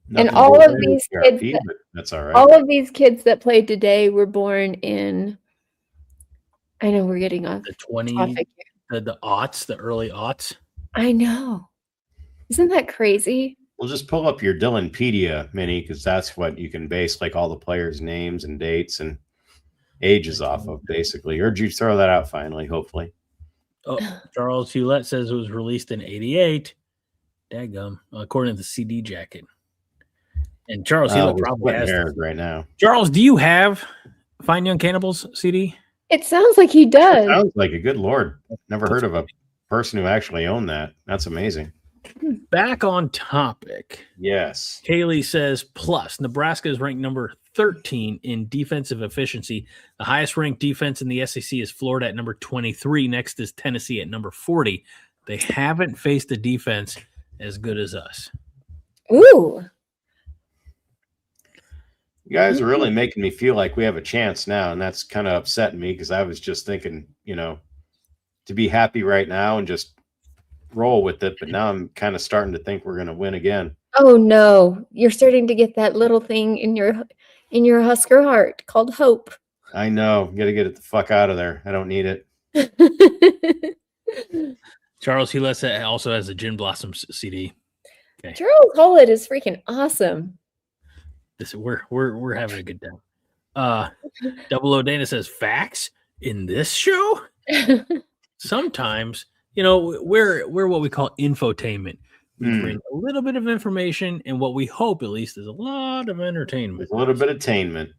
And Nothing all to do of with these PRP, kids, but that's all right. all of these kids that played today were born in. I know we're getting off The 20, topic. the aughts, the early aughts. I know. Isn't that crazy? We'll just pull up your Dylanpedia, Minnie, because that's what you can base like all the players' names and dates and ages off of, basically. Or did you throw that out finally, hopefully? Oh, Charles Hewlett says it was released in '88. Dadgum, according to the CD jacket. And Charles Hewlett We're probably splitting has. hairs right now. Charles, do you have Fine Young Cannibals CD? It sounds like he does. Sounds like a good Lord. Never heard of a person who actually owned that. That's amazing. Back on topic. Yes. Kaylee says, plus, Nebraska is ranked number 13 in defensive efficiency. The highest ranked defense in the SEC is Florida at number 23. Next is Tennessee at number 40. They haven't faced a defense as good as us. Ooh. You guys are really making me feel like we have a chance now, and that's kind of upsetting me because I was just thinking, to be happy right now and just roll with it. But now I'm kind of starting to think we're going to win again. Oh no, you're starting to get that little thing in your Husker heart called hope. I know. Got to get it the fuck out of there. I don't need it. Charles Hewlett also has a Gin Blossoms CD. Okay. Charles Hollett is freaking awesome. We're having a good time. Double O Dana says facts in this show. Sometimes, we're what we call infotainment. We bring a little bit of information and what we hope at least is a lot of entertainment. There's a little bit of attainment.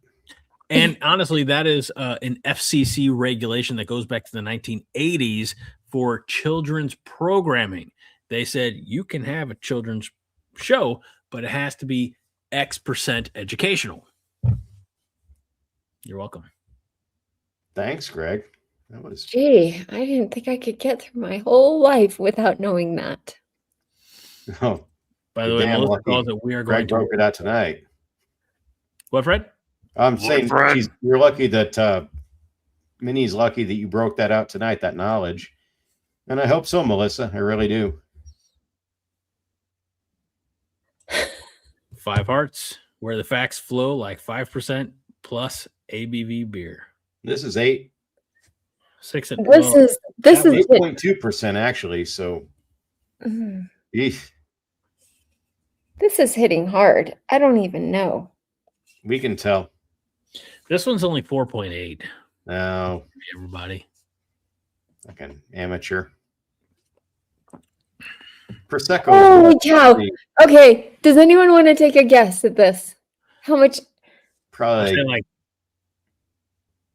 And honestly, that is an FCC regulation that goes back to the 1980s for children's programming. They said you can have a children's show, but it has to be X% educational. You're welcome. Thanks, Greg. Gee, I didn't think I could get through my whole life without knowing that. Oh, by the way, Melissa calls it we are going to broke it out tonight. What, Fred? I'm saying you're lucky that Minnie's lucky that you broke that out tonight, that knowledge. And I hope so, Melissa. I really do. 5 Hearts, where the facts flow like 5% plus ABV beer. This is 8. 6. This is 8.2% actually. So, This is hitting hard. I don't even know. We can tell. This one's only 4.8. No, everybody. Like an amateur. Prosecco. Holy cow. Okay. Does anyone want to take a guess at this? How much? Probably like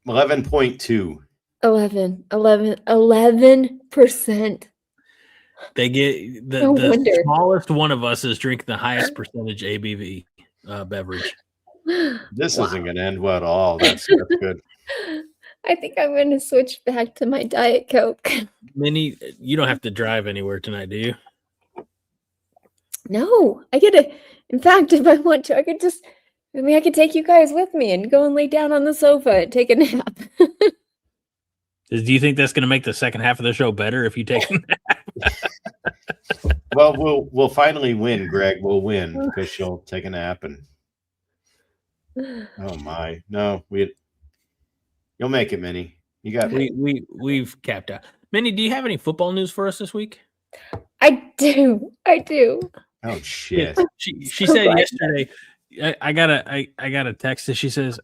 11.2. 11%. They get the smallest one of us is drinking the highest percentage ABV beverage. This isn't going to end well at all. That's good. I think I'm going to switch back to my Diet Coke. Minnie, you don't have to drive anywhere tonight, do you? No, I get to. In fact, if I want to, I could take you guys with me and go and lay down on the sofa and take a nap. Do you think that's going to make the second half of the show better if you take a nap? Well, we'll finally win, Greg. We'll win because she'll take a nap and. Oh my! No, you'll make it, Minnie. You got we've capped out. Minnie, do you have any football news for us this week? I do. Oh shit! She said yesterday. I got a text that she says,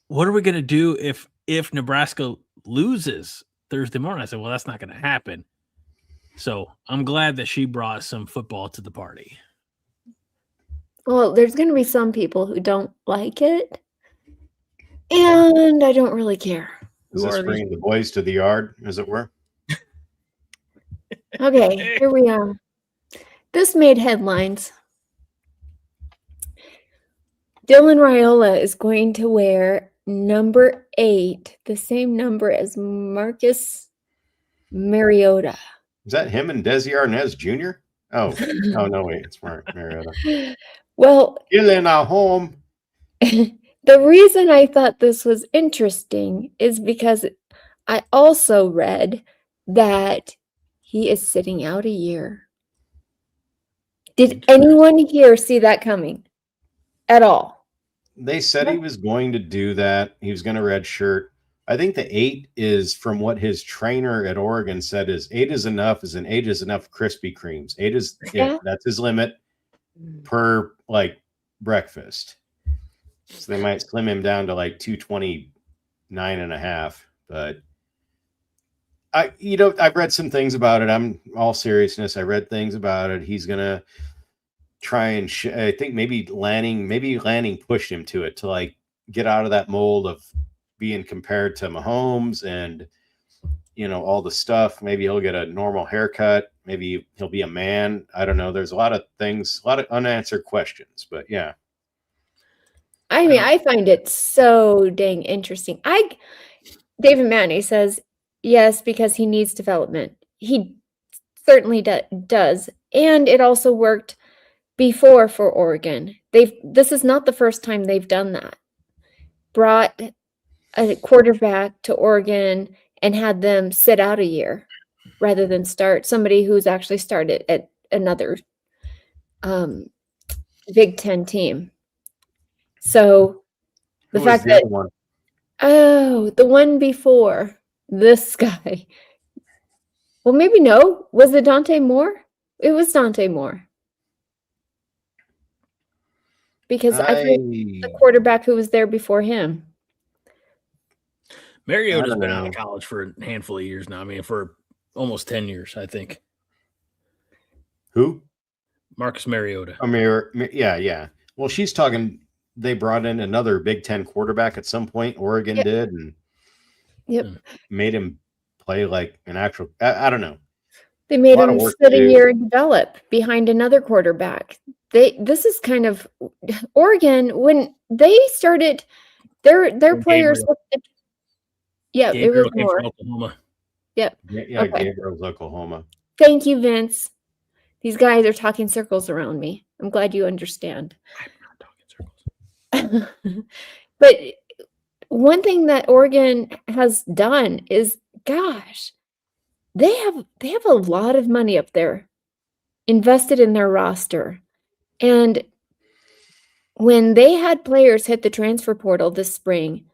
"What are we gonna do if Nebraska loses Thursday morning?" I said, "Well, that's not gonna happen." So I'm glad that she brought some football to the party. Well, there's going to be some people who don't like it, and I don't really care. Is this bringing the boys to the yard, as it were? Okay, here we are. This made headlines. Dylan Raiola is going to wear number 8, the same number as Marcus Mariota. Is that him and Desi Arnaz Jr.? Oh no, wait, it's Mariota. Well, Dylan at home. The reason I thought this was interesting is because I also read that he is sitting out a year. Did anyone here see that coming at all? They said he was going to do that. He was going to redshirt. I think the 8 is, from what his trainer at Oregon said, is 8 is enough. Is an 8 is enough Krispy Kremes. 8 is that's his limit per breakfast. So they might slim him down to 229.5. But I've read some things about it. I'm all seriousness. I read things about it. He's gonna try and I think maybe Lanning pushed him to it to get out of that mold of being compared to Mahomes and all the stuff. Maybe he'll get a normal haircut. Maybe he'll be a man. I don't know. There's a lot of things, a lot of unanswered questions. But yeah. I mean, I find it so dang interesting. David Manny says yes, because he needs development. He certainly does. And it also worked before for Oregon. This is not the first time they've done that. Brought a quarterback to Oregon and had them sit out a year rather than start somebody who's actually started at another Big Ten team. So the fact that the one before this guy, well, maybe no. Was it Dante Moore? It was Dante Moore. Because I think the quarterback who was there before him. Mariota's been out of college for a handful of years now. I mean, for almost 10 years, I think. Who? Marcus Mariota. Yeah. Well, she's talking. They brought in another Big Ten quarterback at some point. Oregon did, and made him play like an actual. I don't know. They made him sit a year and develop behind another quarterback. This is kind of Oregon when they started their players. Yeah, it was more. Oklahoma. Yep. Yeah, okay. Gabriel's Oklahoma. Thank you, Vince. These guys are talking circles around me. I'm glad you understand. I'm not talking circles. But one thing that Oregon has done is, gosh, they have a lot of money up there invested in their roster. And when they had players hit the transfer portal this spring,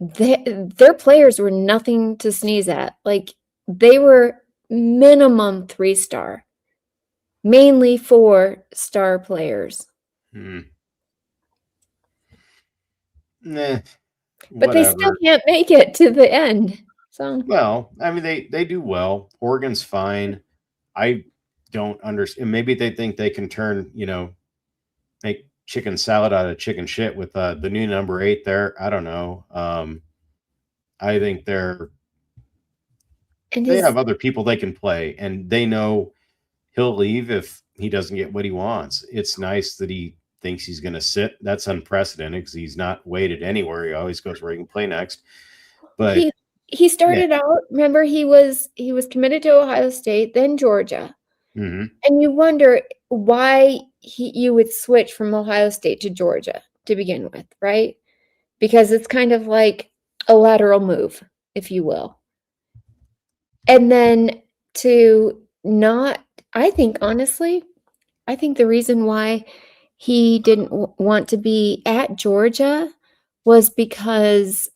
their players were nothing to sneeze at. Like, they were minimum 3-star, mainly 4-star players. Nah, but they still can't make it to the end. So, well, I mean, they do well. Oregon's fine. I don't understand. Maybe they think they can turn, make chicken salad out of chicken shit with the new number 8 there. I don't know. I think they have other people they can play, and they know he'll leave if he doesn't get what he wants. It's nice that he thinks he's going to sit. That's unprecedented because he's not weighted anywhere. He always goes where he can play next. But he started out. Remember, he was committed to Ohio State, then Georgia, and you wonder why you would switch from Ohio State to Georgia to begin with, right? Because it's kind of like a lateral move, if you will. And then I think the reason why he didn't want to be at Georgia was because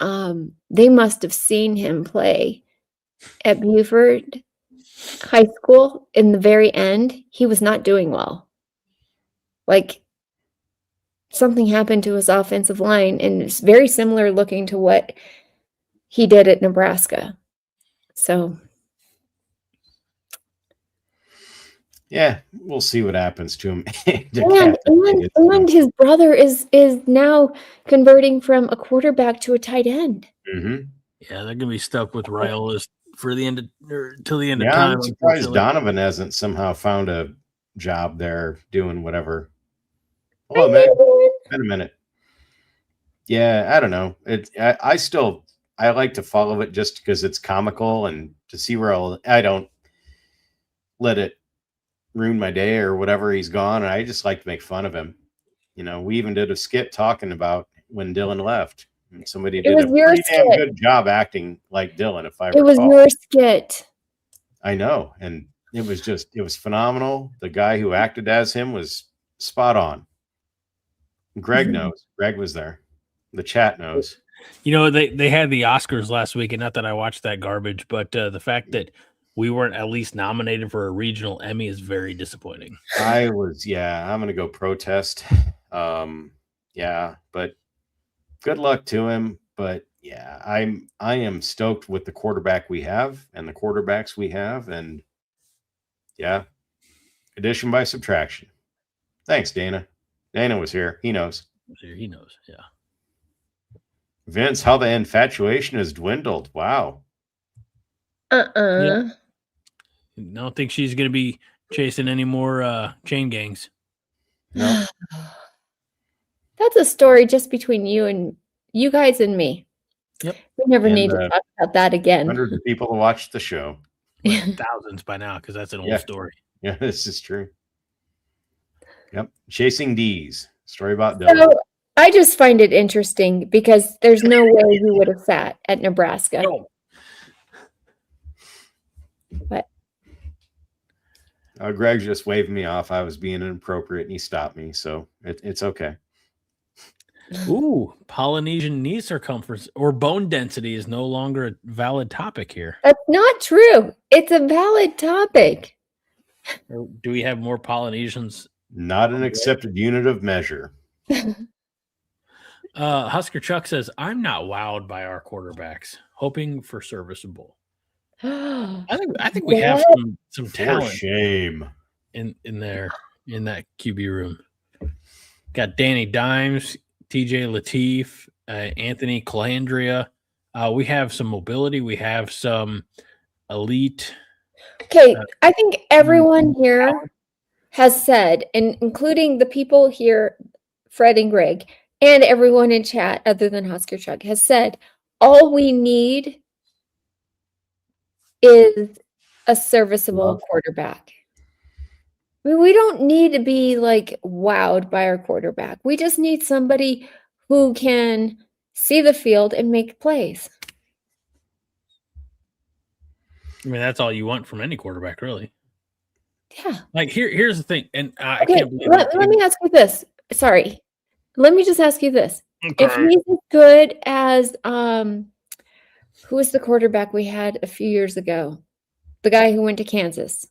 they must have seen him play at Buford High School. In the very end, he was not doing well. Like, something happened to his offensive line, and it's very similar looking to what he did at Nebraska. So, yeah, we'll see what happens to him. and his brother is now converting from a quarterback to a tight end. Mm-hmm. Yeah, they're gonna be stuck with Raiola for the end of till the end of Yeah, time. I'm surprised Donovan hasn't somehow found a job there doing whatever. Oh, man, wait a minute. Yeah, I don't know. I like to follow it just because it's comical and to see where I don't let it ruin my day or whatever. He's gone, and I just like to make fun of him. We even did a skit talking about when Dylan left. And somebody did a pretty damn good job acting like Dylan, if I recall. It was your skit. I know, and it was phenomenal. The guy who acted as him was spot on. Greg knows. Greg was there. The chat knows. They had the Oscars last week, and not that I watched that garbage, but the fact that we weren't at least nominated for a regional Emmy is very disappointing. I'm going to go protest. Yeah, but good luck to him. But yeah, I am stoked with the quarterback we have and the quarterbacks we have. And yeah, addition by subtraction. Thanks, Dana. Dana was here. He knows. He knows. Yeah. Vince, how the infatuation has dwindled. Wow. Yeah. I don't think she's going to be chasing any more chain gangs. No. That's a story just between you guys and me. Yep. We never need to talk about that again. Hundreds of people to watch the show. Thousands by now, because that's an old story. Yeah, this is true. Yep. Chasing D's. Story about Dylan. So I just find it interesting because there's no way he would have sat at Nebraska. No. But Greg just waved me off. I was being inappropriate, and he stopped me, so it's okay. Ooh, Polynesian knee circumference or bone density is no longer a valid topic here. That's not true. It's a valid topic. Or do we have more Polynesians? Not an accepted unit of measure. Husker Chuck says, I'm not wowed by our quarterbacks, hoping for serviceable. I think we have some talent. For shame. In there, in that QB room. Got Danny Dimes, TJ Lateef, Anthony Calandria. We have some mobility. We have some elite. Okay, I think everyone here has said, and including the people here, Fred and Greg, and everyone in chat other than Husker Chuck, has said all we need is a serviceable quarterback. I mean, we don't need to be like wowed by our quarterback. We just need somebody who can see the field and make plays. I mean, that's all you want from any quarterback, really. Yeah. Like here's the thing, and I okay, can't believe let me ask you this. Sorry. Let me just ask you this. Okay. If he's as good as who was the quarterback we had a few years ago? The guy who went to Kansas.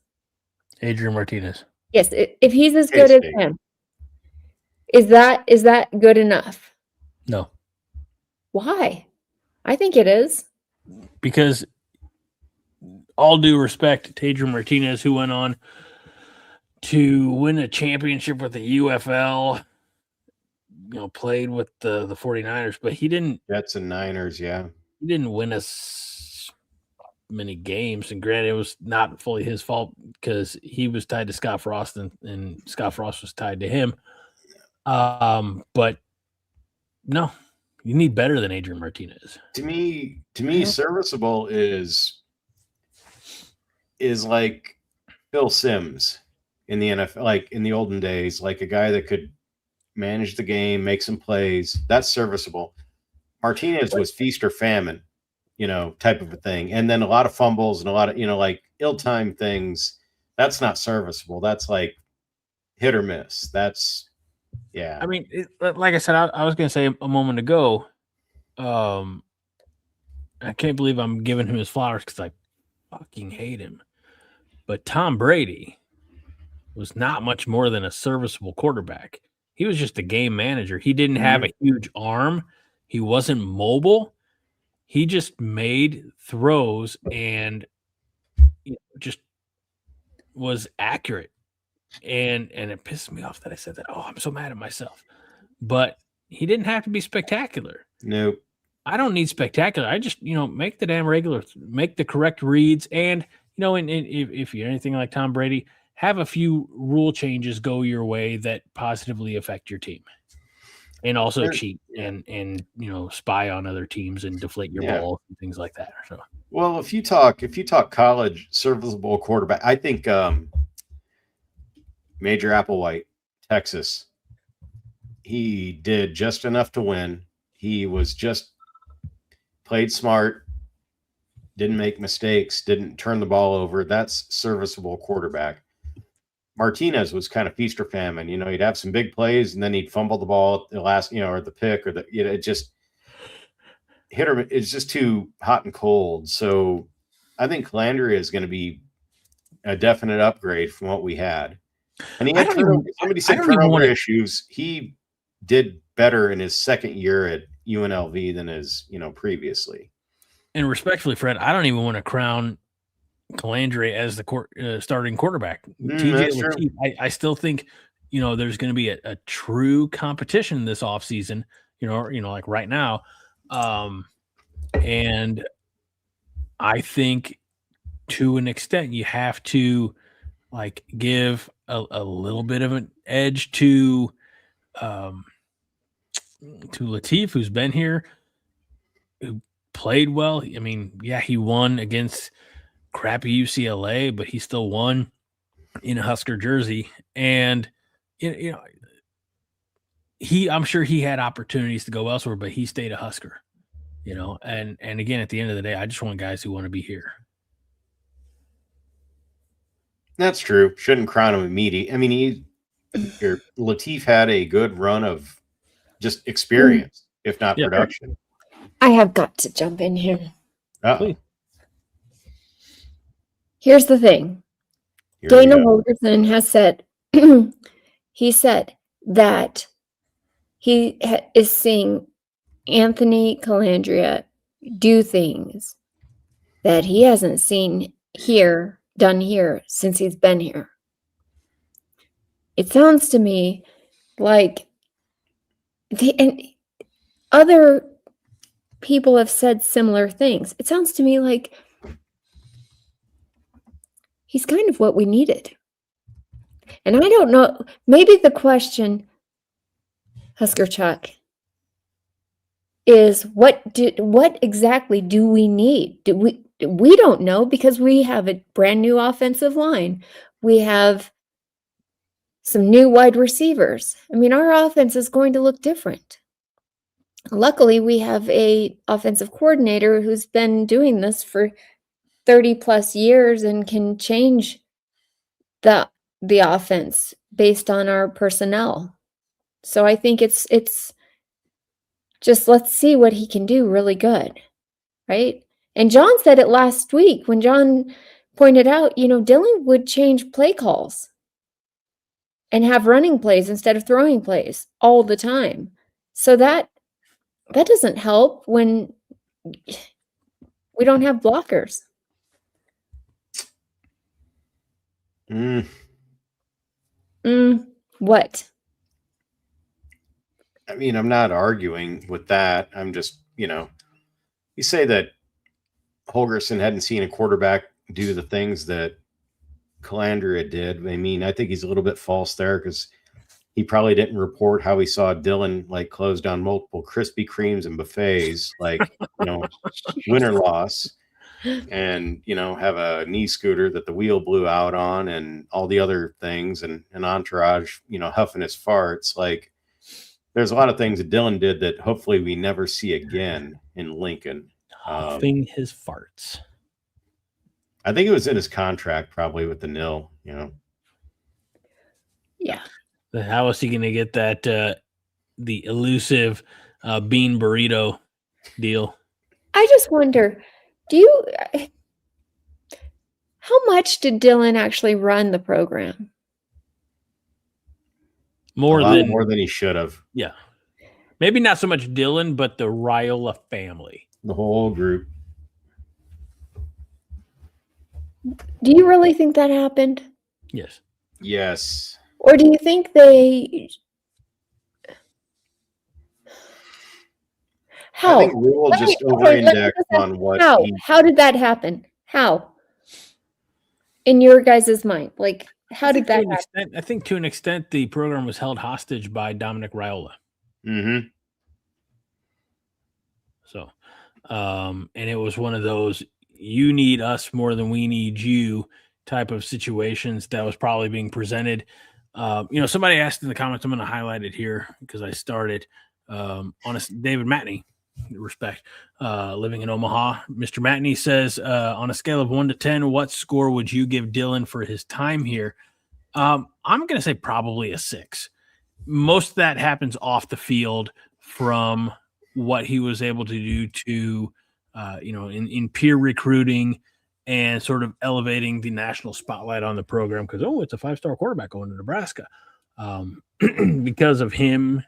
Adrian Martinez. Yes, if he's as good as him, is that good enough? No. Why? I think it is. Because all due respect to Adrian Martinez, who went on to win a championship with the UFL, played with the 49ers, but he didn't. Jets and Niners, yeah. He didn't win us many games, and granted, it was not fully his fault because he was tied to Scott Frost, and Scott Frost was tied to him. But no, you need better than Adrian Martinez. To me, serviceable is like Phil Simms in the NFL, like in the olden days, like a guy that could manage the game, make some plays. That's serviceable. Martinez was feast or famine, type of a thing. And then a lot of fumbles and a lot of, like ill-timed things. That's not serviceable. That's like hit or miss. That's, yeah. I mean, like I said, I was going to say a moment ago, I can't believe I'm giving him his flowers because I fucking hate him. But Tom Brady was not much more than a serviceable quarterback. He was just a game manager. He didn't have a huge arm. He wasn't mobile. He just made throws and just was accurate. And it pissed me off that I said that. Oh, I'm so mad at myself. But he didn't have to be spectacular. Nope. I don't need spectacular. I just, make the damn regular, make the correct reads. And, and if you're anything like Tom Brady, have a few rule changes go your way that positively affect your team. And also cheat and spy on other teams and deflate your ball and things like that. So, well, if you talk college serviceable quarterback, I think Major Applewhite, Texas, he did just enough to win. He was just played smart, didn't make mistakes, didn't turn the ball over. That's serviceable quarterback. Martinez was kind of feast or famine. He'd have some big plays and then he'd fumble the ball at the last, or the pick or it just hit or it's just too hot and cold. So I think Calandria is going to be a definite upgrade from what we had. And he had turnover issues. He did better in his second year at UNLV than his, previously. And respectfully, Fred, I don't even want to crown Calandria as the starting quarterback. TJ Lateef, I still think, there's going to be a true competition this offseason, like right now. And I think to an extent you have to like give a little bit of an edge to Lateef, who's been here, who played well. I mean, he won against crappy UCLA, but he still won in a Husker jersey. And, I'm sure he had opportunities to go elsewhere, but he stayed a Husker, and again, at the end of the day, I just want guys who want to be here. That's true. Shouldn't crown him immediately. I mean, Lateef had a good run of just experience, if not production. I have got to jump in here. Uh-oh. Here's the thing. Dana Holgerson has said, he said that he is seeing Anthony Calandria do things that he hasn't seen done here since he's been here. It sounds to me like and other people have said similar things. It sounds to me like he's kind of what we needed. And I don't know, maybe the question, Husker Chuck, is what exactly do we need? We don't know, because we have a brand new offensive line. We have some new wide receivers. I mean, our offense is going to look different. Luckily, we have a offensive coordinator who's been doing this for 30 plus years and can change the offense based on our personnel. So I think it's just, let's see what he can do really good, right? And John said it last week when John pointed out, Dylan would change play calls and have running plays instead of throwing plays all the time. So that doesn't help when we don't have blockers. What? I mean, I'm not arguing with that. I'm just, you say that Holgerson hadn't seen a quarterback do the things that Calandria did. I mean, I think he's a little bit false there, because he probably didn't report how he saw Dylan close down multiple Krispy Kremes and buffets, win or loss, and have a knee scooter that the wheel blew out on, and all the other things, and an entourage, huffing his farts. There's a lot of things that Dylan did that hopefully we never see again in Lincoln. Huffing his farts. I think it was in his contract, probably with the nil. Yeah. How is he going to get that the elusive bean burrito deal? I just wonder, how much did Dylan actually run the program? More than he should have. Yeah. Maybe not so much Dylan, but the Raiola family. The whole group. Do you really think that happened? Yes. Yes. Or do you think they... How? I think Rule just over-indexed on what How did that happen? How? In your guys' mind, like, how did that happen? I think to an extent, the program was held hostage by Dominic Raiola. Mm-hmm. So, and it was one of those you need us more than we need you type of situations that was probably being presented. Somebody asked in the comments, I'm going to highlight it here because I started on David Matney, respect, living in Omaha. Mr. Matney says, on a scale of 1 to 10, what score would you give Dylan for his time here? I'm going to say probably a 6. Most of that happens off the field from what he was able to do to, in peer recruiting and sort of elevating the national spotlight on the program because, it's a 5-star quarterback going to Nebraska. Because of him,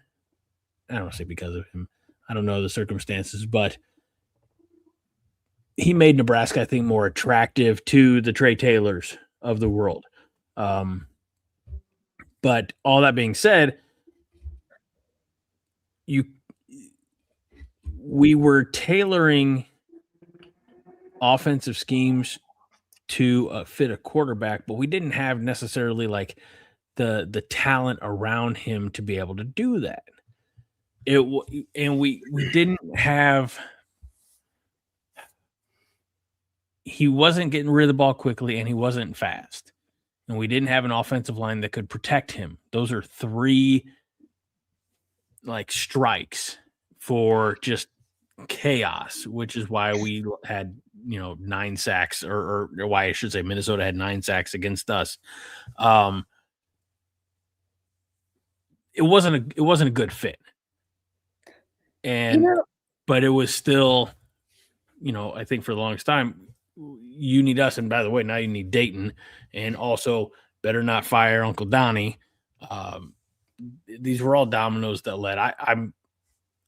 I don't want to say because of him, I don't know the circumstances, but he made Nebraska, I think, more attractive to the Trey Taylors of the world. But all that being said, we were tailoring offensive schemes to fit a quarterback, but we didn't have necessarily like the talent around him to be able to do that. We didn't have. He wasn't getting rid of the ball quickly, and he wasn't fast, and we didn't have an offensive line that could protect him. Those are 3 like strikes for just chaos, which is why we had 9 sacks, or why I should say Minnesota had 9 sacks against us. It wasn't a good fit, and but it was still, I think for the longest time, you need us, and by the way, now you need Dayton, and also better not fire Uncle Donnie. These were all dominoes that led.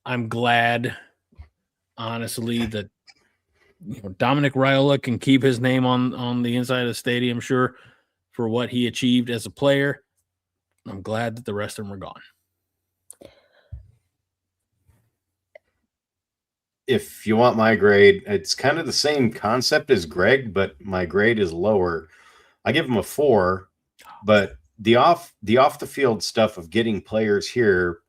I'm glad, honestly, that Dominic Raiola can keep his name on the inside of the stadium, sure, for what he achieved as a player. I'm glad that the rest of them are gone. If you want my grade, it's kind of the same concept as Greg, but my grade is lower. I give him a 4, but the off the field stuff of getting players here,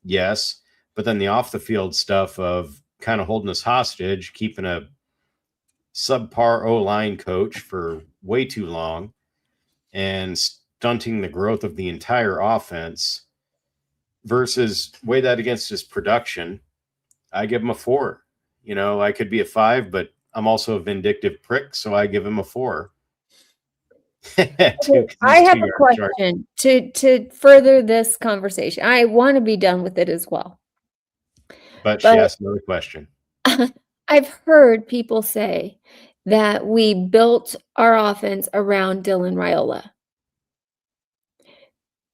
yes, but then the off the field stuff of kind of holding us hostage, keeping a subpar O-line coach for way too long, and stunting the growth of the entire offense versus weigh that against his production. I give him a 4. I could be a 5, but I'm also a vindictive prick, so I give him a 4. I have a question to further this conversation. I want to be done with it as well. But she asked another question. I've heard people say that we built our offense around Dylan Raiola.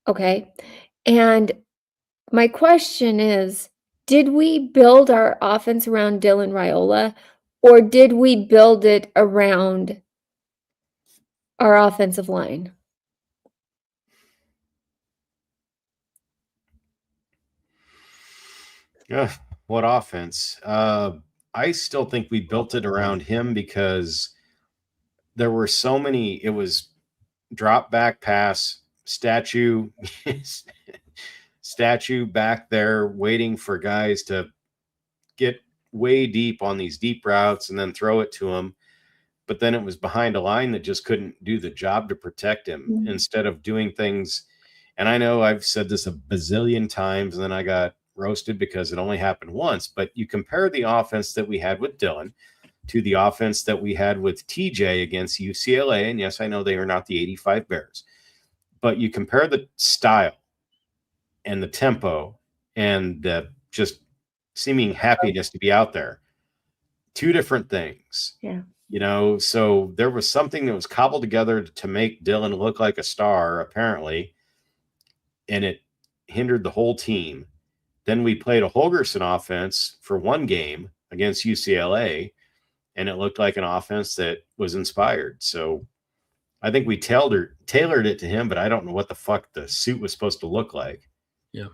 Okay. And my question is, did we build our offense around Dylan Raiola, or did we build it around our offensive line? Yeah, what offense? I still think we built it around him because there were so many. It was drop back pass, statue back there waiting for guys to get way deep on these deep routes and then throw it to him. But then it was behind a line that just couldn't do the job to protect him instead of doing things. And I know I've said this a bazillion times, and then I got roasted because it only happened once. But you compare the offense that we had with Dylan to the offense that we had with TJ against UCLA. And yes, I know they are not the 85 Bears, but you compare the style and the tempo and the just seeming happiness to be out there. 2 different things. Yeah. So there was something that was cobbled together to make Dylan look like a star, apparently, and it hindered the whole team. Then we played a Holgerson offense for 1 game against UCLA, and it looked like an offense that was inspired. So I think we tailored it to him, but I don't know what the fuck the suit was supposed to look like. Yeah.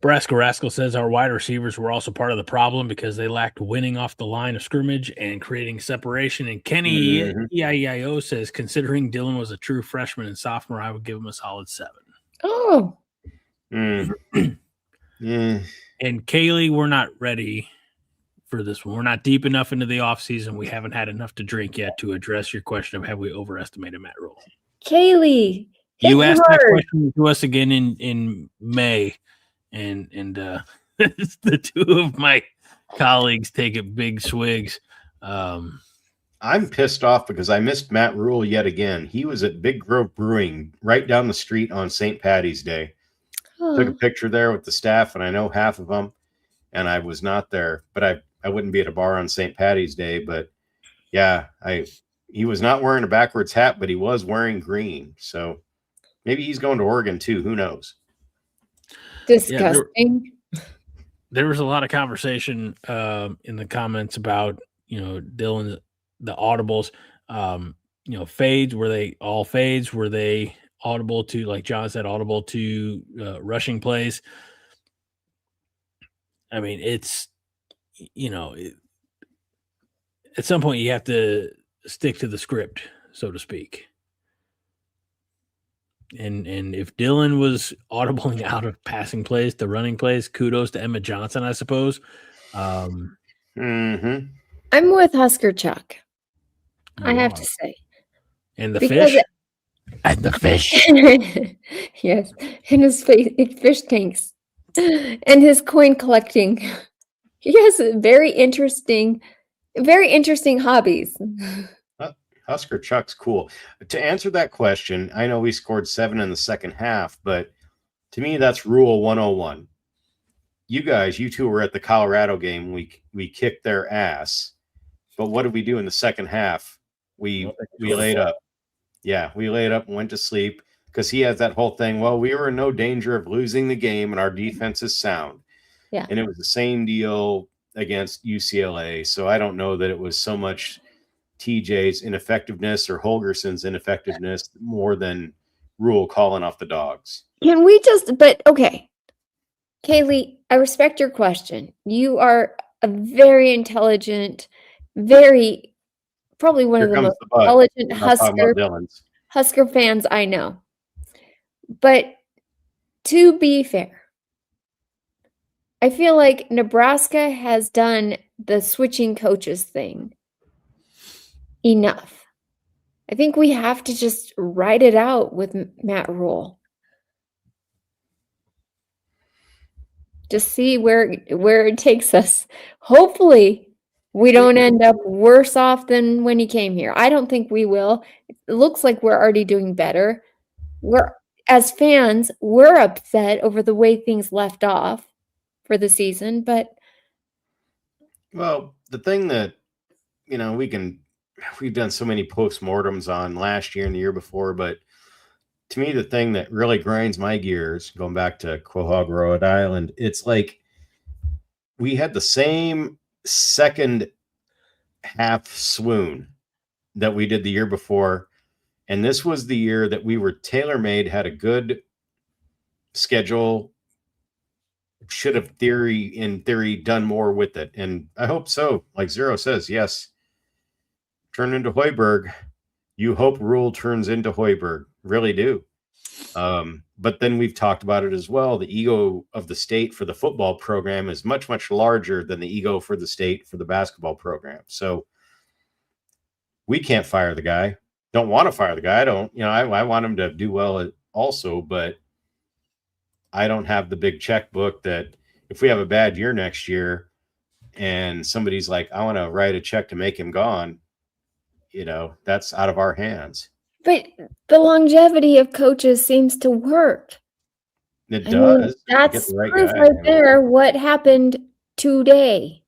Nebraska Rascal says our wide receivers were also part of the problem because they lacked winning off the line of scrimmage and creating separation. And Kenny EIEIO says, considering Dylan was a true freshman and sophomore, I would give him a solid 7. Oh. Yeah. And Kaylee, we're not ready for this one. We're not deep enough into the offseason. We haven't had enough to drink yet to address your question of have we overestimated Matt Rule. Kaylee, you asked that question to us again in May, and the two of my colleagues take it big swigs. I'm pissed off because I missed Matt Rule yet again. He was at Big Grove Brewing right down the street on St. Patty's Day. Took a picture there with the staff, and I know half of them, and I was not there. But I wouldn't be at a bar on St. Patty's Day. But, yeah, he was not wearing a backwards hat, but he was wearing green. So maybe he's going to Oregon too. Who knows? Disgusting. Yeah, there was a lot of conversation in the comments about, Dylan, the audibles, fades. Were they all fades? Were they audible to, like John said, audible to rushing plays? I mean, it's, at some point you have to stick to the script, so to speak. And if Dylan was audibling out of passing plays to running plays, kudos to Emma Johnson, I suppose. I'm with Husker Chuck. I have to say. And the fish? And the fish. Yes. And his fish tanks. And his coin collecting. He has very interesting hobbies. Husker Chuck's cool. To answer that question, I know we scored 7 in the second half, but to me, that's Rule 101. You two were at the Colorado game. We kicked their ass. But what did we do in the second half? We laid up. Yeah, we laid up and went to sleep because he has that whole thing. Well, we were in no danger of losing the game and our defense is sound. Yeah. And it was the same deal against UCLA. So I don't know that it was so much TJ's ineffectiveness or Holgerson's ineffectiveness more than Rule calling off the dogs. Can we okay. Kaylee, I respect your question. You are a very intelligent, probably one of the most intelligent Husker fans I know. But to be fair, I feel like Nebraska has done the switching coaches thing enough. I think we have to just ride it out with Matt Rule. Just see where it takes us. Hopefully, we don't end up worse off than when he came here. I don't think we will. It looks like we're already doing better. As fans, we're upset over the way things left off for the season, but well, the thing that we've done so many postmortems on last year and the year before, but to me, the thing that really grinds my gears, going back to Quahog, Rhode Island, it's like we had the same second half swoon that we did the year before. And this was the year that we were tailor-made, had a good schedule, should have in theory done more with it. And I hope so. Like Zero says, yes, turn into Hoiberg. You hope Rule turns into Hoiberg. Really do. But then we've talked about it as well. The ego of the state for the football program is much, much larger than the ego for the state for the basketball program. So we can't fire the guy. Don't want to fire the guy. I want him to do well also, but I don't have the big checkbook that if we have a bad year next year and somebody's like, I want to write a check to make him gone, that's out of our hands. But the longevity of coaches seems to work. It does. That's proof right there what happened today.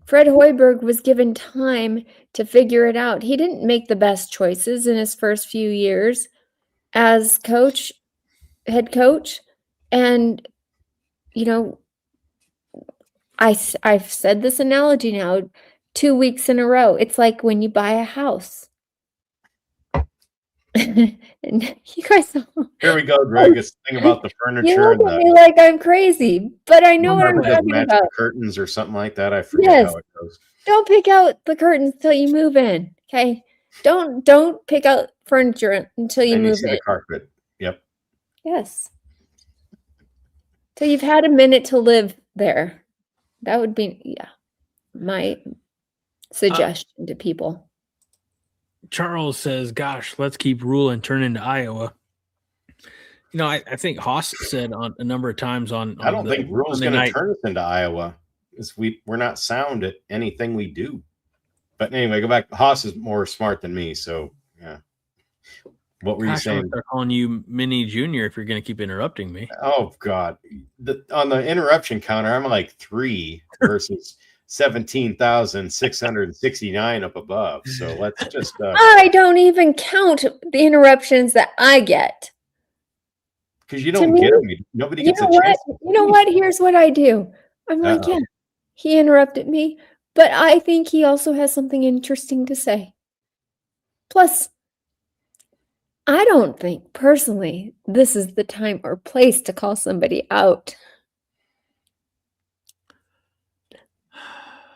Fred Hoiberg was given time to figure it out. He didn't make the best choices in his first few years as head coach. And, I've said this analogy now 2 weeks in a row. It's like when you buy a house. And you guys, Here we go, Greg. It's the thing about the you furniture look and at me like I'm crazy, but I know what I'm does talking match about. the curtains or something like that. I forget Yes. how it goes. Don't pick out the curtains till you move in. Okay. Don't pick out furniture until you And you move see in. the carpet. Yep. Yes. Till you've had a minute to live there. That would be my suggestion to people. Charles says, "Gosh, let's keep Rule and turn into Iowa." You know, I think Haas said on a number of times on I don't the think Rule's Monday going to night. turn us into Iowa. We're not sound at anything we do. But anyway, go back. Haas is more smart than me, so yeah. What were you Gosh, I'm gonna saying? start calling you Mini Junior if you're going to keep interrupting me. Oh God! On the interruption counter, I'm like 3 versus 17,669 up above. So let's just. I don't even count the interruptions that I get. Because you don't get them. Nobody gets a chance. You know what? Here's what I do. I'm like, yeah, he interrupted me, but I think he also has something interesting to say. Plus, I don't think personally this is the time or place to call somebody out.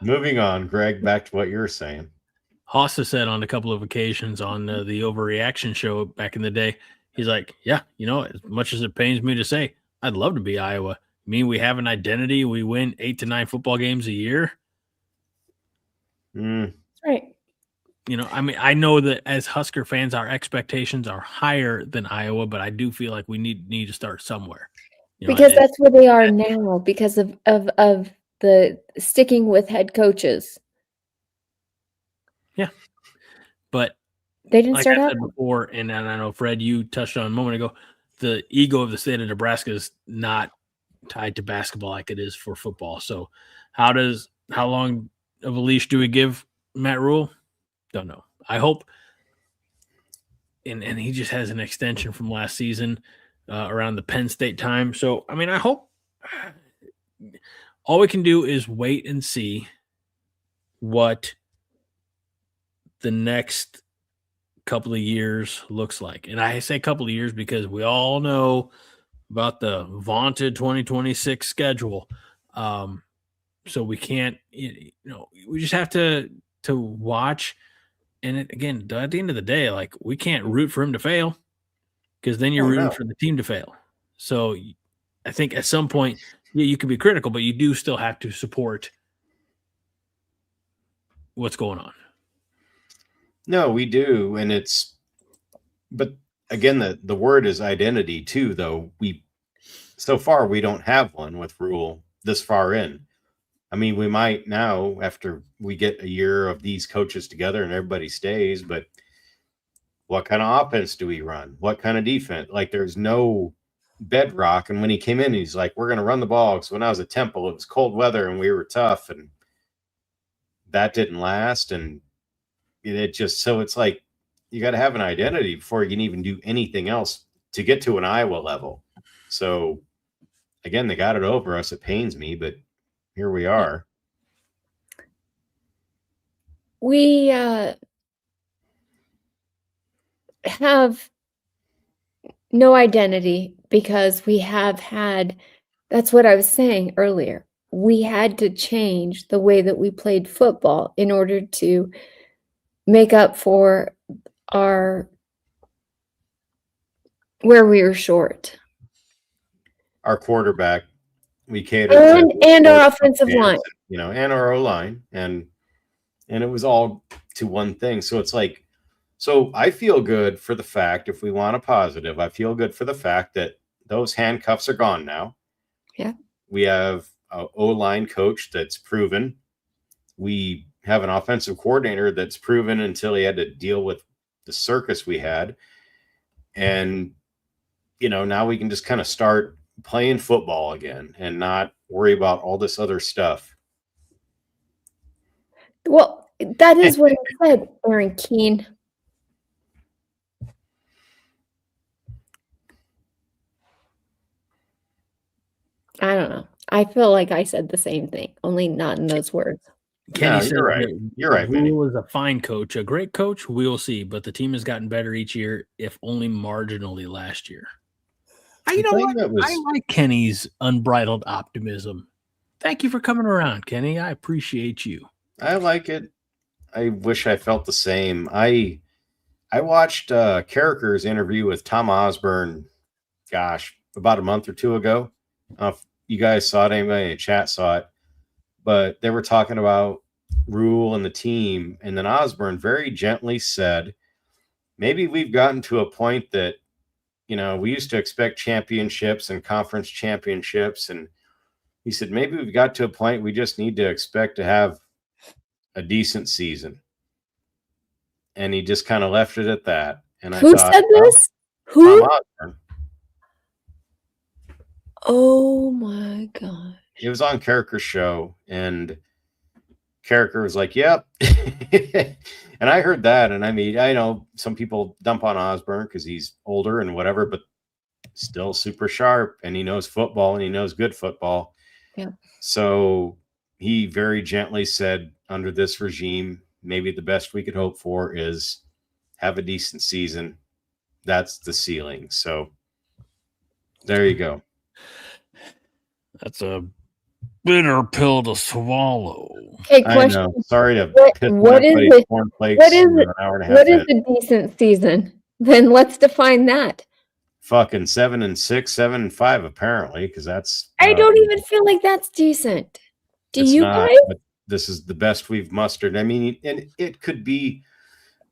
Moving on, Greg, back to what you were saying. Haas has said on a couple of occasions on the Overreaction show back in the day, he's like, yeah, you know, as much as it pains me to say, I'd love to be Iowa. I mean, we have an identity. We win 8 to 9 football games a year. That's right. You know, I mean, I know that as Husker fans, our expectations are higher than Iowa, but I do feel like we need to start somewhere. You know, Because that's where they are now, because of the sticking with head coaches. Yeah. But they didn't like start I out said before, and I know, Fred, you touched on a moment ago, the ego of the state of Nebraska is not tied to basketball like it is for football. So how long of a leash do we give Matt Rule? Don't know. I hope, and he just has an extension from last season around the Penn State time. So, I mean, I hope all we can do is wait and see what the next couple of years looks like. And I say couple of years because we all know about the vaunted 2026 schedule. So we can't, you know, we just have to watch. And again, at the end of the day, like, we can't root for him to fail because then you're rooting for the team to fail. So I think at some point, yeah, you can be critical, but you do still have to support what's going on. No, we do. And but again, the word is identity too, though. So far, we don't have one with Rule this far in. I mean, we might now after we get a year of these coaches together and everybody stays, but what kind of offense do we run? What kind of defense? Like, there's no bedrock. And when he came in, he's like, we're going to run the ball. Because when I was at Temple, it was cold weather and we were tough, and that didn't last. And it just, so it's like, you got to have an identity before you can even do anything else to get to an Iowa level. So again, they got it over us. It pains me, but here we are. We have no identity because we have had, that's what I was saying earlier. We had to change the way that we played football in order to make up for where we were short. Our quarterback, we catered and our offensive line, you know, and our O-line, and it was all to one thing. So it's like, so I feel good for the fact, if we want a positive, I feel good for the fact that those handcuffs are gone now. Yeah. We have an O-line coach that's proven. We have an offensive coordinator that's proven until he had to deal with the circus we had. And, you know, now we can just kind of start playing football again and not worry about all this other stuff. Well, that is what I said, Aaron Keene. I don't know. I feel like I said the same thing, only not in those words. Kenny says you're right. You're right, Vinny. Rule is a fine coach, a great coach. We will see, but the team has gotten better each year, if only marginally last year. You know what? I like Kenny's unbridled optimism. Thank you for coming around, Kenny. I appreciate you. I like it. I wish I felt the same. I watched Carricker's interview with Tom Osborne, about a month or two ago. If you guys saw it, anybody in the chat saw it, but they were talking about Rule and the team, and then Osborne very gently said, maybe we've gotten to a point that, we used to expect championships and conference championships, and he said, maybe we've got to a point we just need to expect to have a decent season. And he just kind of left it at that. And Who said this? Who? Oh my God. It was on Carricker's show, and Carricker was like, yep. And I heard that. And I mean, I know some people dump on Osborne because he's older and whatever, but still super sharp, and he knows football, and he knows good football. Yeah. So he very gently said, under this regime, maybe the best we could hope for is have a decent season. That's the ceiling. So there you go. That's a bitter pill to swallow. Okay, question. I know. Sorry to piss what is everybody's cornflakes what is an hour and a half. What is a decent season? Then let's define that. Fucking 7-6, 7-5, apparently, because that's. I don't even feel like that's decent. Do you guys? But this is the best we've mustered. I mean, and it could be.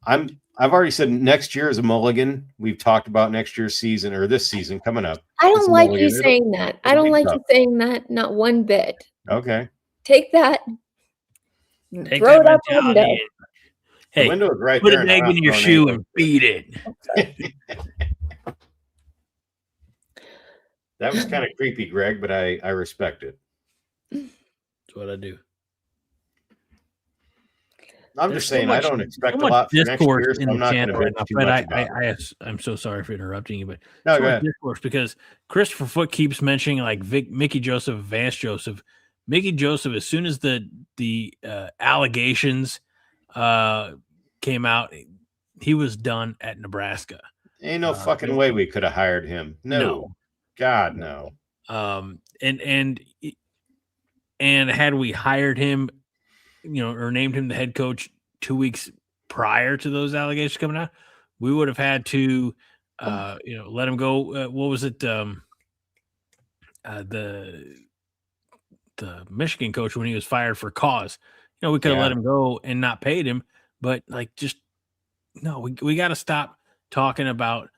I've already said next year is a mulligan. We've talked about next year's season or this season coming up. I don't like you saying that. I don't like you saying that. Not one bit. Okay. Take that. Throw it out the window. Hey, the window is right put there. Put an egg in your shoe and beat it. That was kind of creepy, Greg, but I respect it. That's what I do. I'm just saying, I don't expect a lot for next year, so I'm not going to bitch too much about it. I'm so sorry for interrupting you, but no, go ahead. Discourse, because Christopher Foote keeps mentioning like Mickey Joseph, Vance Joseph. Mickey Joseph, as soon as the allegations came out, he was done at Nebraska. Ain't no fucking way we could have hired him. No. God, no. And had we hired him, or named him the head coach 2 weeks prior to those allegations coming out, we would have had to, let him go. What was it? The Michigan coach, when he was fired for cause, we could have let him go and not paid him, but we got to stop talking about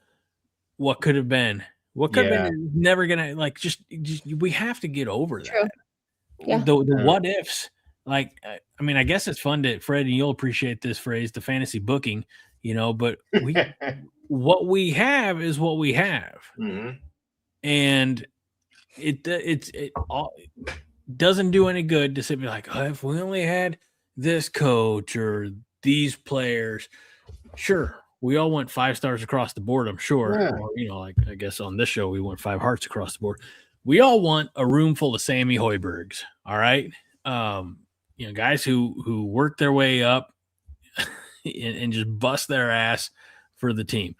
what could have been. What could have been never gonna just we have to get over True. that. Yeah. The what ifs. I mean, I guess it's fun to Fred, and you'll appreciate this phrase, the fantasy booking, but what we have is what we have. Mm-hmm. And it doesn't do any good to sit and be like, oh, if we only had this coach or these players, sure. We all want 5 stars across the board, I'm sure. Yeah. Or, I guess on this show, we want 5 hearts across the board. We all want a room full of Sammy Hoibergs. All right. Guys who work their way up and just bust their ass for the team.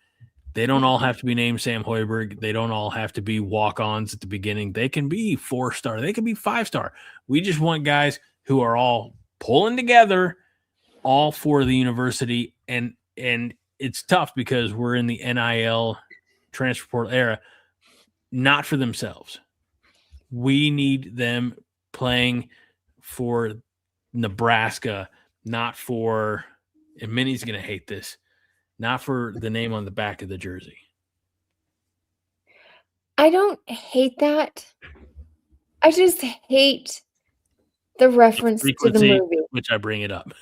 They don't all have to be named Sam Hoiberg. They don't all have to be walk-ons at the beginning. They can be 4-star. They can be 5-star. We just want guys who are all pulling together, all for the university. And it's tough because we're in the NIL transfer portal era, not for themselves. We need them playing for Nebraska, not for, and Minnie's going to hate this, not for the name on the back of the jersey. I don't hate that. I just hate the reference to the movie. Which I bring it up.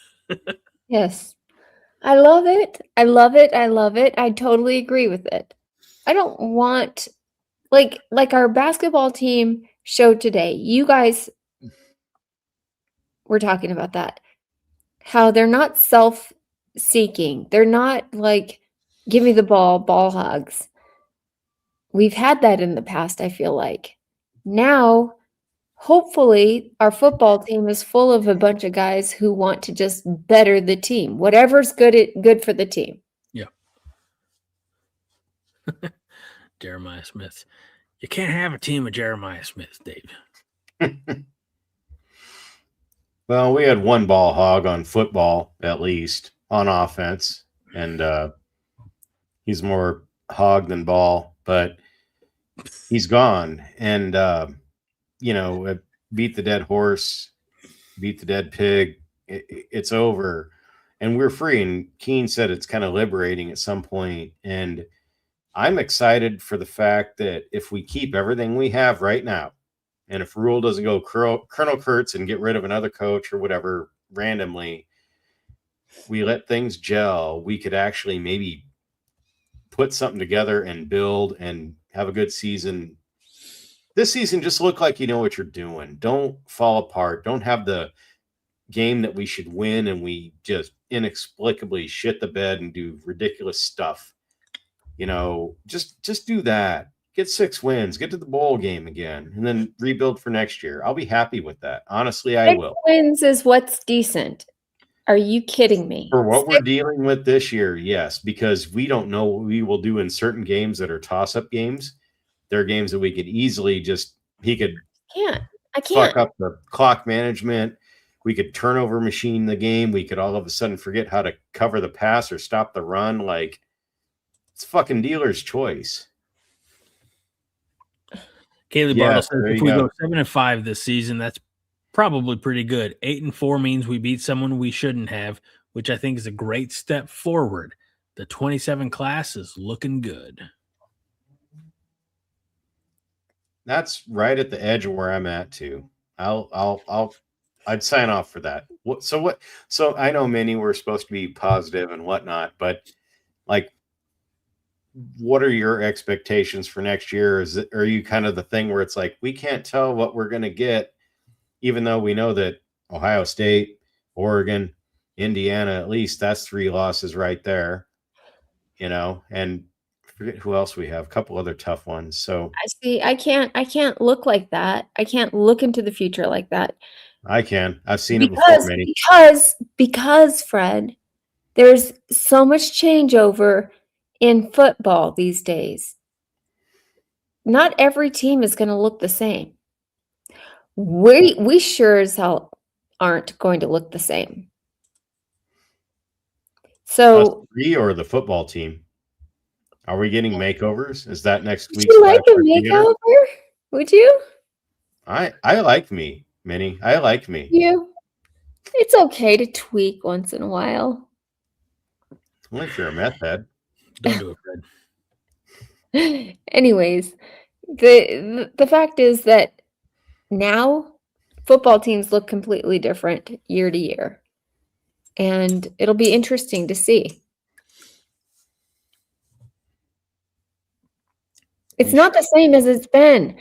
Yes. I love it. I love it. I love it. I totally agree with it. I don't want like our basketball team showed today. You guys were talking about that. How they're not self-seeking. They're not like, give me the ball hogs. We've had that in the past, I feel like. Now, hopefully our football team is full of a bunch of guys who want to just better the team. Whatever's good for the team. Yeah. Jeremiah Smith. You can't have a team of Jeremiah Smith, Dave. Well, we had one ball hog on football, at least, on offense. And he's more hog than ball, but he's gone. And, beat the dead horse, beat the dead pig. It's over. And we're free. And Keene said it's kind of liberating at some point. And I'm excited for the fact that if we keep everything we have right now, and if Rule doesn't go Colonel Kurtz and get rid of another coach or whatever randomly, we let things gel, we could actually maybe put something together and build and have a good season. This season, just look like you know what you're doing. Don't fall apart. Don't have the game that we should win and we just inexplicably shit the bed and do ridiculous stuff. Just do that. Get 6 wins, get to the bowl game again, and then rebuild for next year. I'll be happy with that. Honestly, I will. 6 wins is what's decent. Are you kidding me? For what we're dealing with this year, yes, because we don't know what we will do in certain games that are toss-up games. They're games that we could easily I can't fuck up the clock management. We could turnover machine the game. We could all of a sudden forget how to cover the pass or stop the run. Like, it's fucking dealer's choice. Kaylee Bartle says if we go 7-5 this season, that's probably pretty good. 8-4 means we beat someone we shouldn't have, which I think is a great step forward. The 27 class is looking good. That's right at the edge of where I'm at too. I'd sign off for that. So I know many were supposed to be positive and whatnot, but like, what are your expectations for next year? Are you kind of the thing where it's like, we can't tell what we're going to get, even though we know that Ohio State, Oregon, Indiana, at least that's 3 losses right there, and forget who else we have, a couple other tough ones. So I can't look like that. I can't look into the future like that. I can. I've seen it before, Manny. Because Fred, there's so much changeover in football these days. Not every team is going to look the same. We sure as hell aren't going to look the same. So, us 3 or the football team? Are we getting makeovers? Is that next week? Would you like a makeover? Would you? I like me, Minnie. I like me. It's okay to tweak once in a while. Only if you're a meth head. Don't do it, Fred. Anyways, the fact is that now football teams look completely different year to year. And it'll be interesting to see. It's not the same as it's been.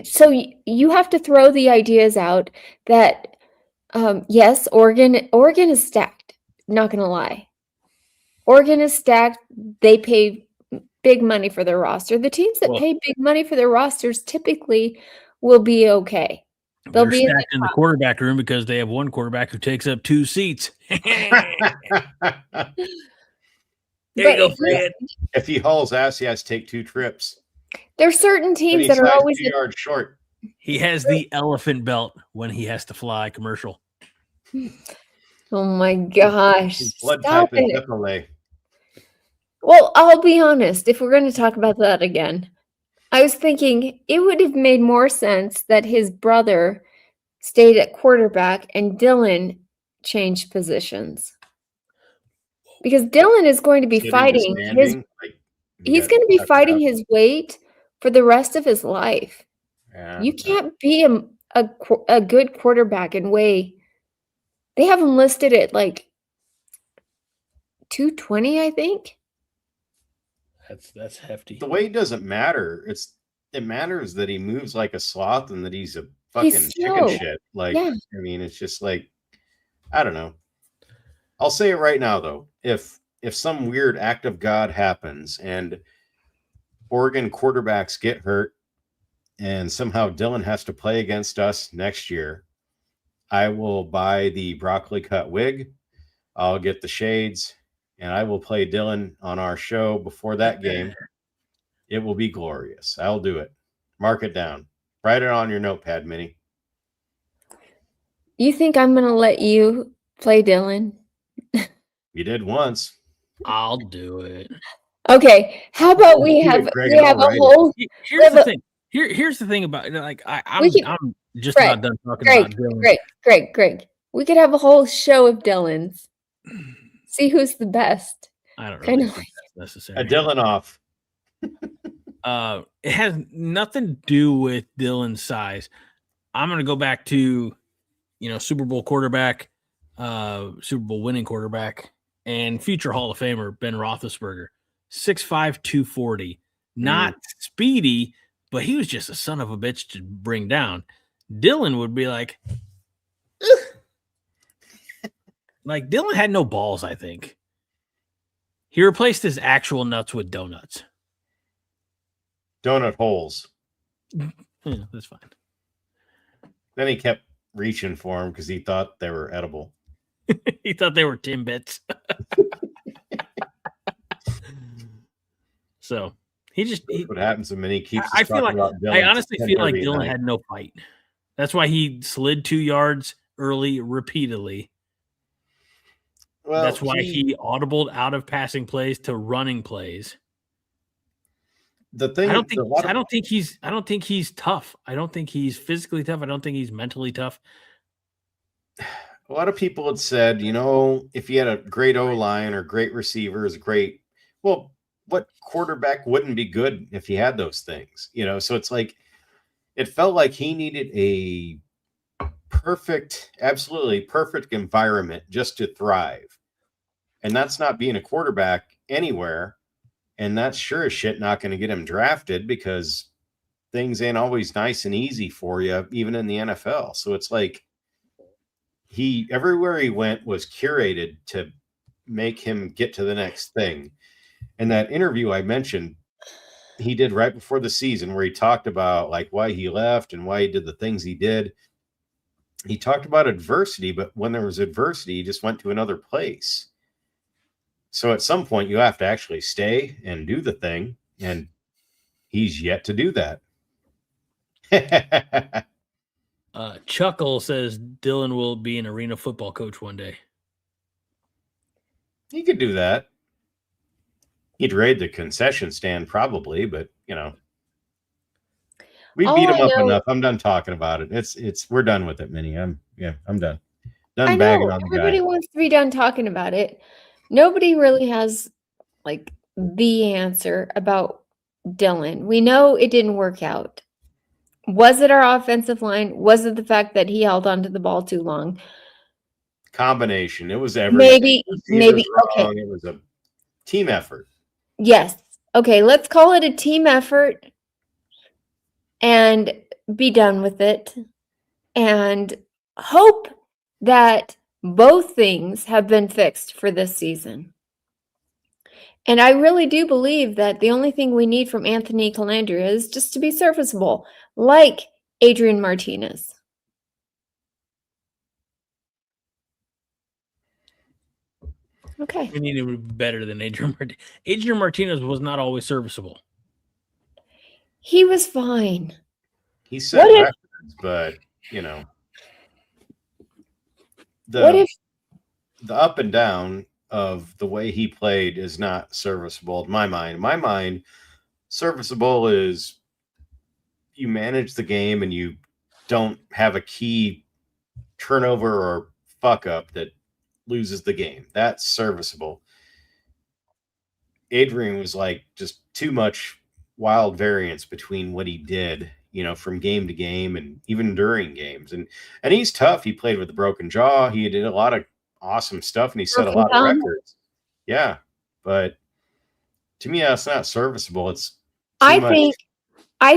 So you have to throw the ideas out that, yes, Oregon is stacked. Not going to lie. Oregon is stacked. They pay big money for their roster. The teams that pay big money for their rosters typically will be okay. They'll be stacked in the quarterback room because they have one quarterback who takes up 2 seats. If he hauls ass, he has to take 2 trips. There's certain teams that are always 2 yards short. He has the elephant belt when he has to fly commercial. Oh my gosh. Blood type is FLA. Well, I'll be honest, if we're going to talk about that again, I was thinking it would have made more sense that his brother stayed at quarterback and Dylan changed positions. Because Dylan is going to be fighting he's going to be fighting his weight for the rest of his life. Yeah, you can't be a good quarterback and weigh. They have him listed at like 220, I think. That's hefty. The weight doesn't matter. It matters that he moves like a sloth and that he's a fucking chicken shit. Like, yeah. I mean, it's just like, I don't know. I'll say it right now though. If some weird act of God happens and Oregon quarterbacks get hurt and somehow Dylan has to play against us next year, I will buy the broccoli cut wig. I'll get the shades, and I will play Dylan on our show before that game. It will be glorious. I'll do it. Mark it down. Write it on your notepad, Minnie. You think I'm going to let you play Dylan? You did once. I'll do it. Okay. How about we have a whole... Here's the thing. Here's the thing about like I'm just Greg, about done talking about Dylan. Greg. We could have a whole show of Dylans. See who's the best. I don't know if that's necessary. A Dylan off. It has nothing to do with Dylan's size. I'm going to go back to, Super Bowl quarterback, Super Bowl winning quarterback, and future Hall of Famer Ben Roethlisberger, 6'5", 240. Not speedy, but he was just a son of a bitch to bring down. Dylan would be like, Dylan had no balls, I think. He replaced his actual nuts with donuts. Donut holes. Yeah, that's fine. Then he kept reaching for them because he thought they were edible. He thought they were Timbits. So what happens when he keeps. I honestly feel like Dylan had no fight. That's why he slid 2 yards early repeatedly. Well, that's why he audibled out of passing plays to running plays. The thing I don't think he's tough. I don't think he's physically tough. I don't think he's mentally tough. A lot of people had said, if he had a great O-line or great receivers, what quarterback wouldn't be good if he had those things? So it's like it felt like he needed a absolutely perfect environment just to thrive. And that's not being a quarterback anywhere. And that's sure as shit not going to get him drafted because things ain't always nice and easy for you, even in the NFL. So it's like everywhere he went was curated to make him get to the next thing. And that interview I mentioned, he did right before the season where he talked about why he left and why he did the things he did. He talked about adversity, but when there was adversity, he just went to another place. So at some point you have to actually stay and do the thing. And he's yet to do that. Chuckle says Dylan will be an arena football coach one day. He could do that. He'd raid the concession stand probably, but we beat him up enough. I'm done talking about it. We're done with it, Minnie. I'm done. Done bagging on the guy. Everybody wants to be done talking about it. Nobody really has the answer about Dylan. We know it didn't work out. Was it our offensive line? Was it the fact that he held onto the ball too long? Combination. It was everything. Maybe. Okay. It was a team effort. Yes. Okay. Let's call it a team effort and be done with it and hope that both things have been fixed for this season. And I really do believe that the only thing we need from Anthony Calandria is just to be serviceable, like Adrian Martinez. Okay. We need to be better than Adrian Martinez. Adrian Martinez was not always serviceable. He was fine. He set records, but the up and down of the way he played is not serviceable in my mind. In my mind, serviceable is you manage the game and you don't have a key turnover or fuck up that loses the game. That's serviceable. Adrian was just too much wild variance between what he did, from game to game and even during games. And he's tough. He played with a broken jaw. He did a lot of awesome stuff and he set a lot of records. Yeah. But to me, that's not serviceable. It's I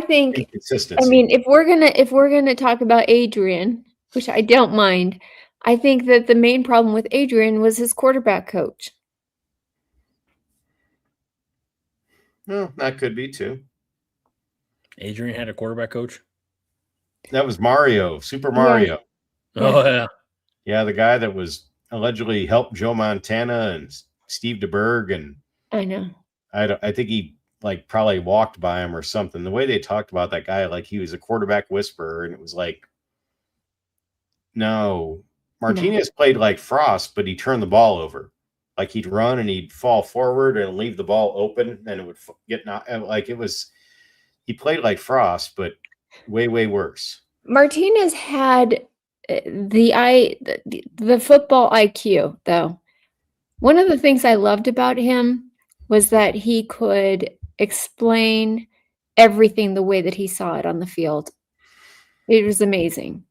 think inconsistency. I mean, if we're gonna talk about Adrian, which I don't mind, I think that the main problem with Adrian was his quarterback coach. Well, that could be too. Adrian had a quarterback coach? That was Mario, Super Mario. Oh, yeah. Yeah, the guy that was allegedly helped Joe Montana and Steve DeBerg, and I know. I think he like probably walked by him or something. The way they talked about that guy, like he was a quarterback whisperer, and it was like, no, Martinez played like Frost, but he turned the ball over. Like he'd run and he'd fall forward and leave the ball open, and it would get not like it was. He played like Frost, but way worse. Martinez had the football IQ, though. One of the things I loved about him was that he could explain everything the way that he saw it on the field. It was amazing.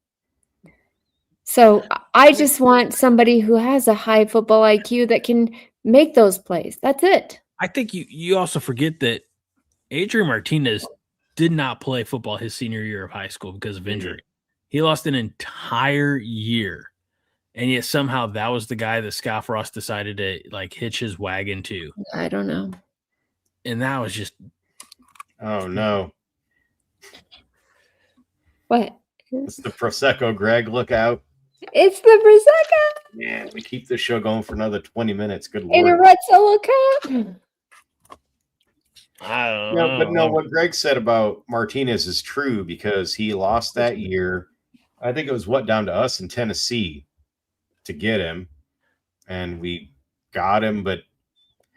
So I just want somebody who has a high football IQ that can make those plays. That's it. I think you also forget that Adrian Martinez did not play football his senior year of high school because of injury. He lost an entire year. And yet somehow that was the guy that Scott Frost decided to like hitch his wagon to. I don't know. And that was just. Oh, no. What? It's the Prosecco, Greg. Look out. It's the Prosecco. Man, we keep this show going for another 20 minutes. Good In a Lord. red solo cup. I don't No, know. but no, what Greg said about Martinez is true because he lost that year. I think it was down to us in Tennessee to get him, and we got him,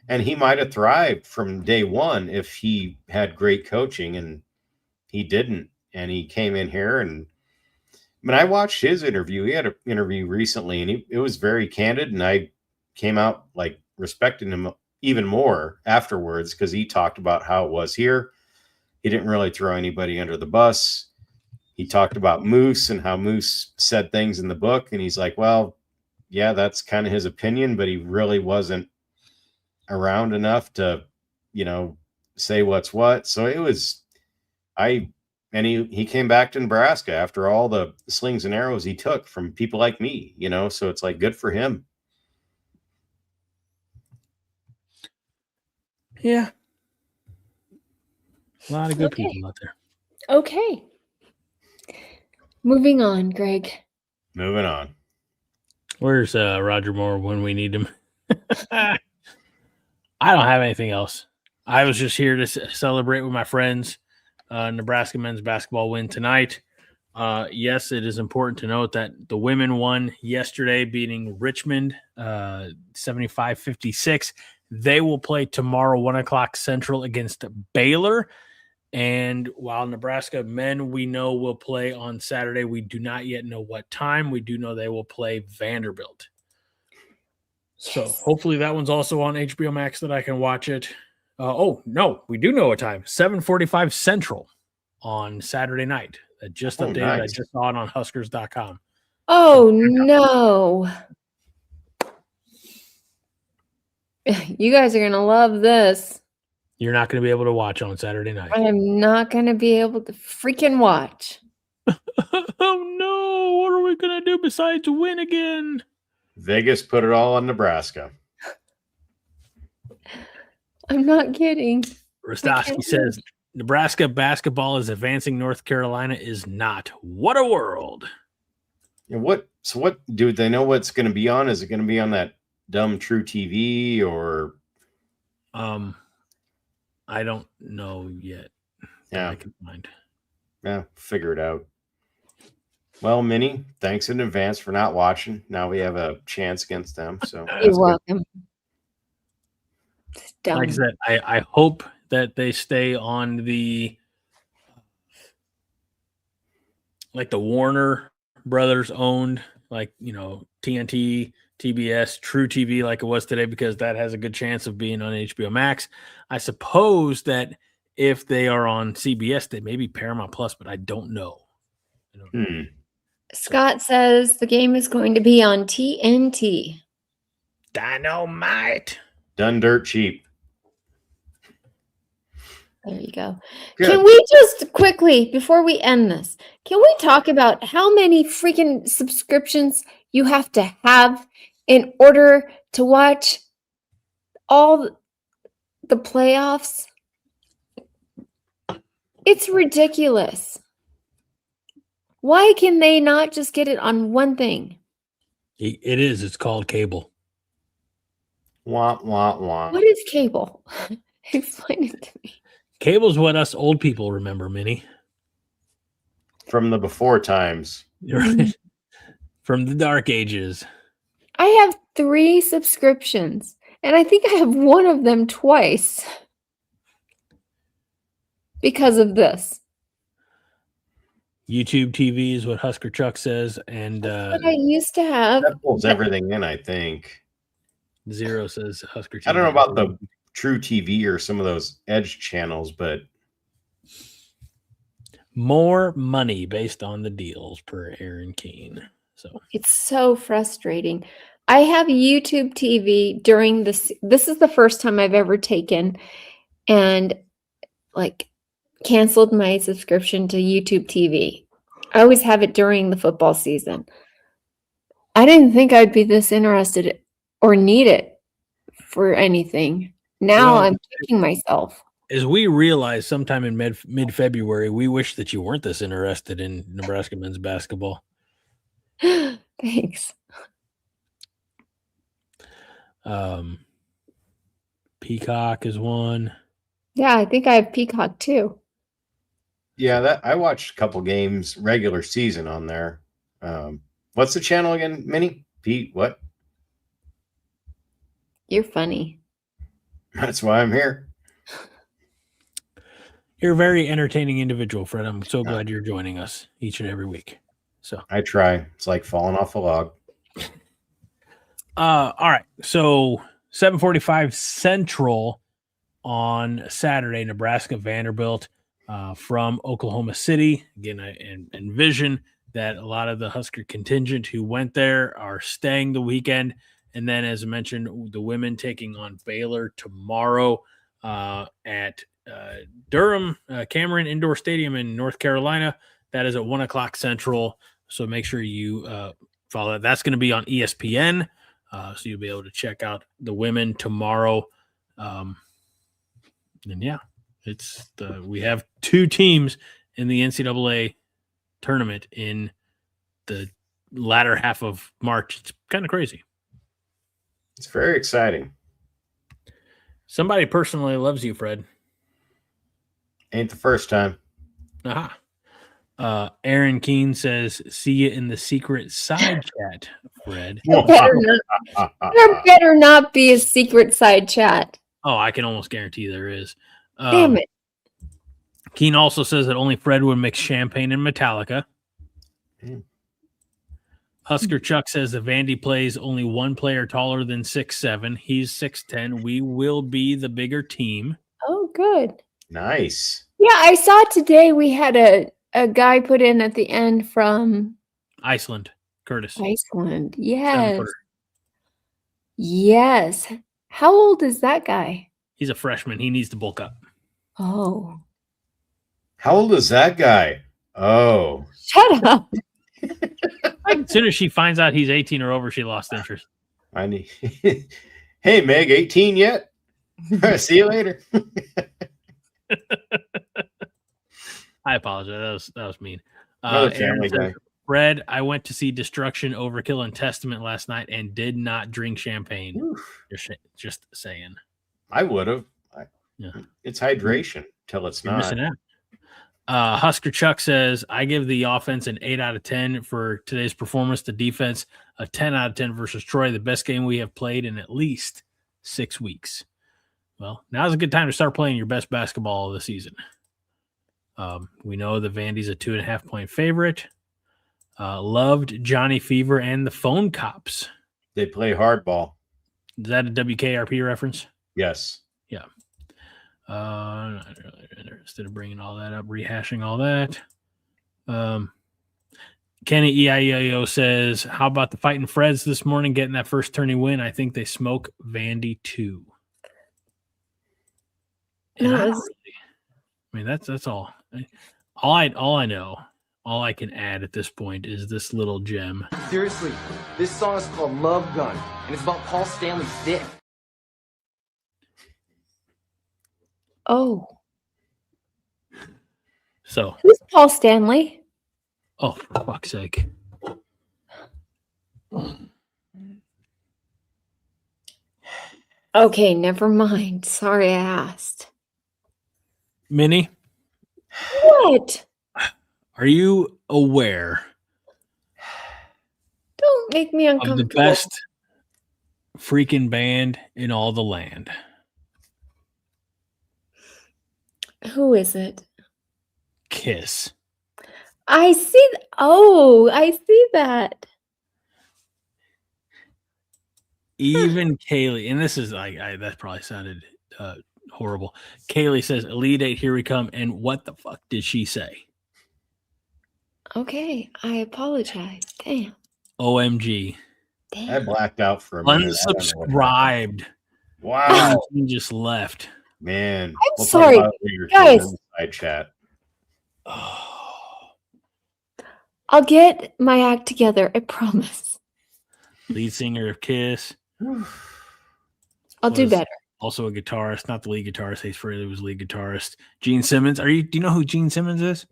and he might have thrived from day one if he had great coaching, and he didn't. And he came in here, and I watched his interview. He had an interview recently, and it was very candid, and I came out like respecting him even more afterwards because he talked about how it was here. He didn't really throw anybody under the bus. He talked about Moose and how Moose said things in the book, and he's like, well, yeah, that's kind of his opinion, but he really wasn't around enough to, say what's what. So it was, he came back to Nebraska after all the slings and arrows he took from people like me, so it's like good for him. Yeah. A lot of good people out there. Okay. Moving on, Greg. Moving on. Where's Roger Moore when we need him? I don't have anything else. I was just here to celebrate with my friends. Nebraska men's basketball win tonight. Yes, it is important to note that the women won yesterday, beating Richmond 75-56. They will play tomorrow, 1:00 Central, against Baylor. And while Nebraska men, we know, will play on Saturday, we do not yet know what time. We do know they will play Vanderbilt. Yes. So hopefully that one's also on HBO Max that I can watch it. No, we do know a time, 7:45 Central on Saturday night. That just updated. Nice. I just saw it on Huskers.com. Oh, no. You guys are going to love this. You're not going to be able to watch on Saturday night. I am not going to be able to freaking watch. Oh, no. What are we going to do besides win again? Vegas put it all on Nebraska. I'm not kidding. Rostowski says, Nebraska basketball is advancing. North Carolina is not. What a world. And what do they know what's going to be on? Is it going to be on that dumb True TV or? I don't know yet. Yeah. I can find. Yeah, figure it out. Well, Minnie, thanks in advance for not watching. Now we have a chance against them. So you're welcome. Like I said, I hope that they stay on the Warner Brothers owned, TNT, TBS, True TV like it was today, because that has a good chance of being on HBO Max. I suppose that if they are on CBS, they may be Paramount Plus, but I don't know. Scott says the game is going to be on TNT. Dynamite. Done dirt cheap. There you go. Good. Can we just quickly, before we end this, can we talk about how many freaking subscriptions you have to have in order to watch all the playoffs? It's ridiculous. Why can they not just get it on one thing? It is. It's called cable. Wah, wah, wah. What is cable? Explain it to me. Cable's what us old people remember, Minnie. From the before times. Right? From the dark ages. I have 3 subscriptions, and I think I have one of them twice because of this. YouTube TV is what Husker Chuck says, and What I used to have. That pulls everything in, I think. Zero says Husker TV. I don't know about the True TV or some of those Edge channels, but more money based on the deals per Aaron Keene. So It's so frustrating. I have YouTube TV during this. This is the first time I've ever taken and like canceled my subscription to YouTube TV. I always have it during the football season. I didn't think I'd be this interested or need it for anything. Now I'm kicking myself. as we realized sometime in mid-February, we wish that you weren't this interested in Nebraska men's basketball. Thanks. Peacock is one. Yeah, I think I have Peacock too. yeah, that I watched a couple games regular season on there. What's the channel again, Minnie? Pete, what? You're funny. That's why I'm here. You're a very entertaining individual, Fred. I'm so glad you're joining us each and every week. So I try. It's like falling off a log. all right. So 7:45 Central on Saturday, Nebraska Vanderbilt from Oklahoma City. Again, I envision that a lot of the Husker contingent who went there are staying the weekend. And then, as I mentioned, the women taking on Baylor tomorrow at Durham Cameron Indoor Stadium in North Carolina. That is at 1 o'clock Central. So make sure you follow that. That's going to be on ESPN. So you'll be able to check out the women tomorrow. And yeah, it's we have 2 teams in the NCAA tournament in the latter half of March. It's kind of crazy. It's very exciting. Somebody personally loves you, Fred. Ain't the first time. Aha. Aaron Keene says, see you in the secret side chat, Fred. There better not be a secret side chat. Oh, I can almost guarantee there is. Damn it. Keene also says that only Fred would mix champagne and Metallica. Husker Chuck says that Vandy plays only one player taller than 6'7". He's 6'10". We will be the bigger team. Oh, good. Nice. Yeah, I saw today we had a guy put in at the end from Iceland, Curtis. Iceland. Yes. 7-footer. Yes. How old is that guy? He's a freshman. He needs to bulk up. Oh. How old is that guy? Oh. Shut up. As soon as she finds out he's 18 or over, she lost interest. I need. Hey, Meg, 18 yet? See you later. I apologize. That was mean. Another family guy. Fred, I went to see Destruction, Overkill, and Testament last night and did not drink champagne. Just saying. I would have. Yeah. It's hydration till it's You're not. missing out. Husker Chuck says, I give the offense an 8 out of 10 for today's performance. The defense, a 10 out of 10 versus Troy, the best game we have played in at least 6 weeks. Well, now's a good time to start playing your best basketball of the season. We know that Vandy's a 2.5-point favorite. Loved Johnny Fever and the Phone Cops. They play hardball. Is that a WKRP reference? Yes. Yeah. Not really interested in bringing all that up, rehashing all that. Kenny EIEO says, how about the Fighting Freds this morning getting that first tourney win? I think they smoke Vandy too. I mean, that's all. All I know, all I can add at this point is this little gem. Seriously, this song is called Love Gun, and it's about Paul Stanley's dick. Oh. So, Who's Paul Stanley? oh, for fuck's sake. Okay, never mind. Sorry I asked. Minnie, What? are you aware Don't make me of uncomfortable. the best freaking band in all the land? Who is it? Kiss. I see. Oh, I see that. Even Kaylee, and this is that probably sounded horrible. Kaylee says, Elite Eight, here we come. And what the fuck did she say? Okay, I apologize. Damn. OMG. I blacked out for a minute. I don't know what happened. Unsubscribed. Wow, He just left. man. I'm sorry, talk about it later, guys. in the side chat. I'll get my act together. I promise. Lead singer of Kiss. I'll do Was better. Also a guitarist, not the lead guitarist. Ace Frehley was lead guitarist. Gene Simmons. Do you know who Gene Simmons is?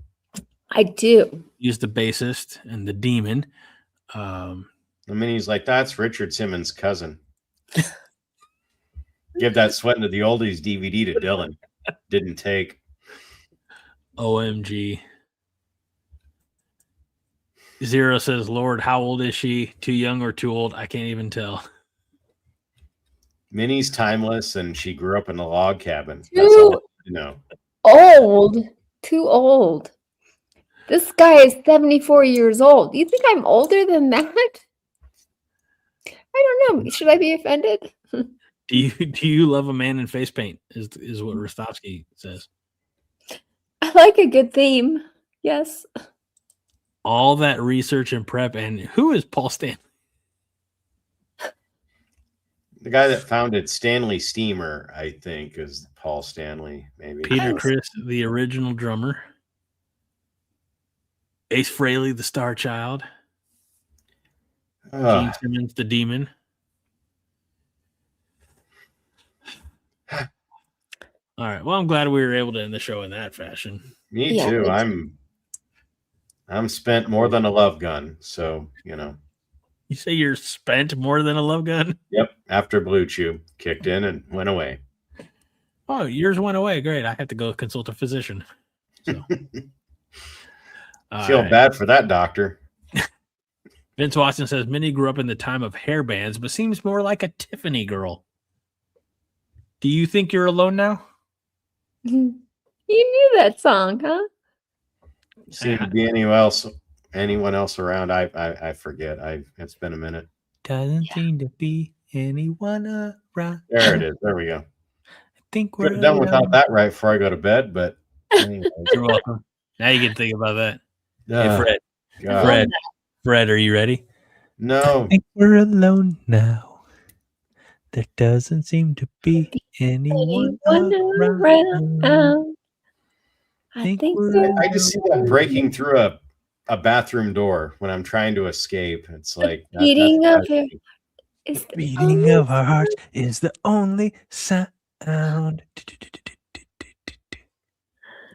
I do. He's the bassist and the demon. I mean, he's like, that's Richard Simmons' cousin. Give that Sweating to the Oldies DVD to Dylan. Didn't take. OMG. Zero says, Lord, how old is she? Too young or too old? I can't even tell. Minnie's timeless, and she grew up in a log cabin. That's all I know. Old. Too old. This guy is 74 years old. You think I'm older than that? I don't know. Should I be offended? Do you love a man in face paint? Is what Rostovsky says. I like a good theme. Yes. All that research and prep, and who is Paul Stanley? The guy that founded Stanley Steamer, I think, is Paul Stanley, maybe. Peter Criss, the original drummer. Ace Frehley, the star child. Gene Simmons, the demon. All right. Well, I'm glad we were able to end the show in that fashion. Me too. I'm spent more than a love gun, so you know. You say you're spent more than a love gun? Yep. After Blue Chew kicked in and went away. Oh, yours went away. Great. I had to go consult a physician. So. Feel bad for that doctor. Vince Watson says Minnie grew up in the time of hair bands, but seems more like a Tiffany girl. Do you think you're alone now? You knew that song, huh? Seem to be anyone else around. I forget. It's been a minute. Doesn't seem to be anyone around. There it is. There we go. I think we're done without that right before I go to bed, but anyway. You're welcome. Now you can think about that. Hey, Fred, are you ready? No. I think we're alone now. There doesn't seem to be anyone around. I just see that breaking through a bathroom door when I'm trying to escape. It's like beating of our hearts is the only sound. You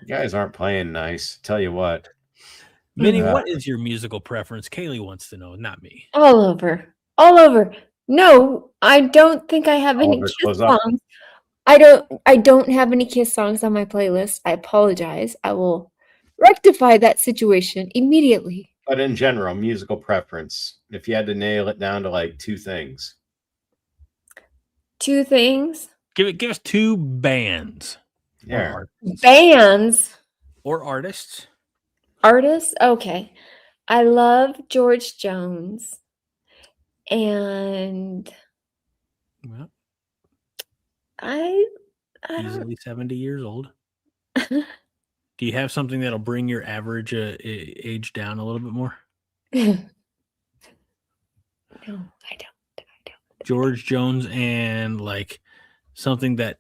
guys aren't playing nice. Tell you what. Minnie, what is your musical preference? Kaylee wants to know, not me. All over. No, I don't think I have any Kiss songs. I don't have any Kiss songs on my playlist. I apologize. I will rectify that situation immediately. But in general, musical preference, if you had to nail it down to like two things. Two things? Give us two bands. Yeah. Bands. Or artists. Artists? Okay. I love George Jones. And well, I easily 70 years old. Do you have something that'll bring your average age down a little bit more? No, I don't. George Jones and like something that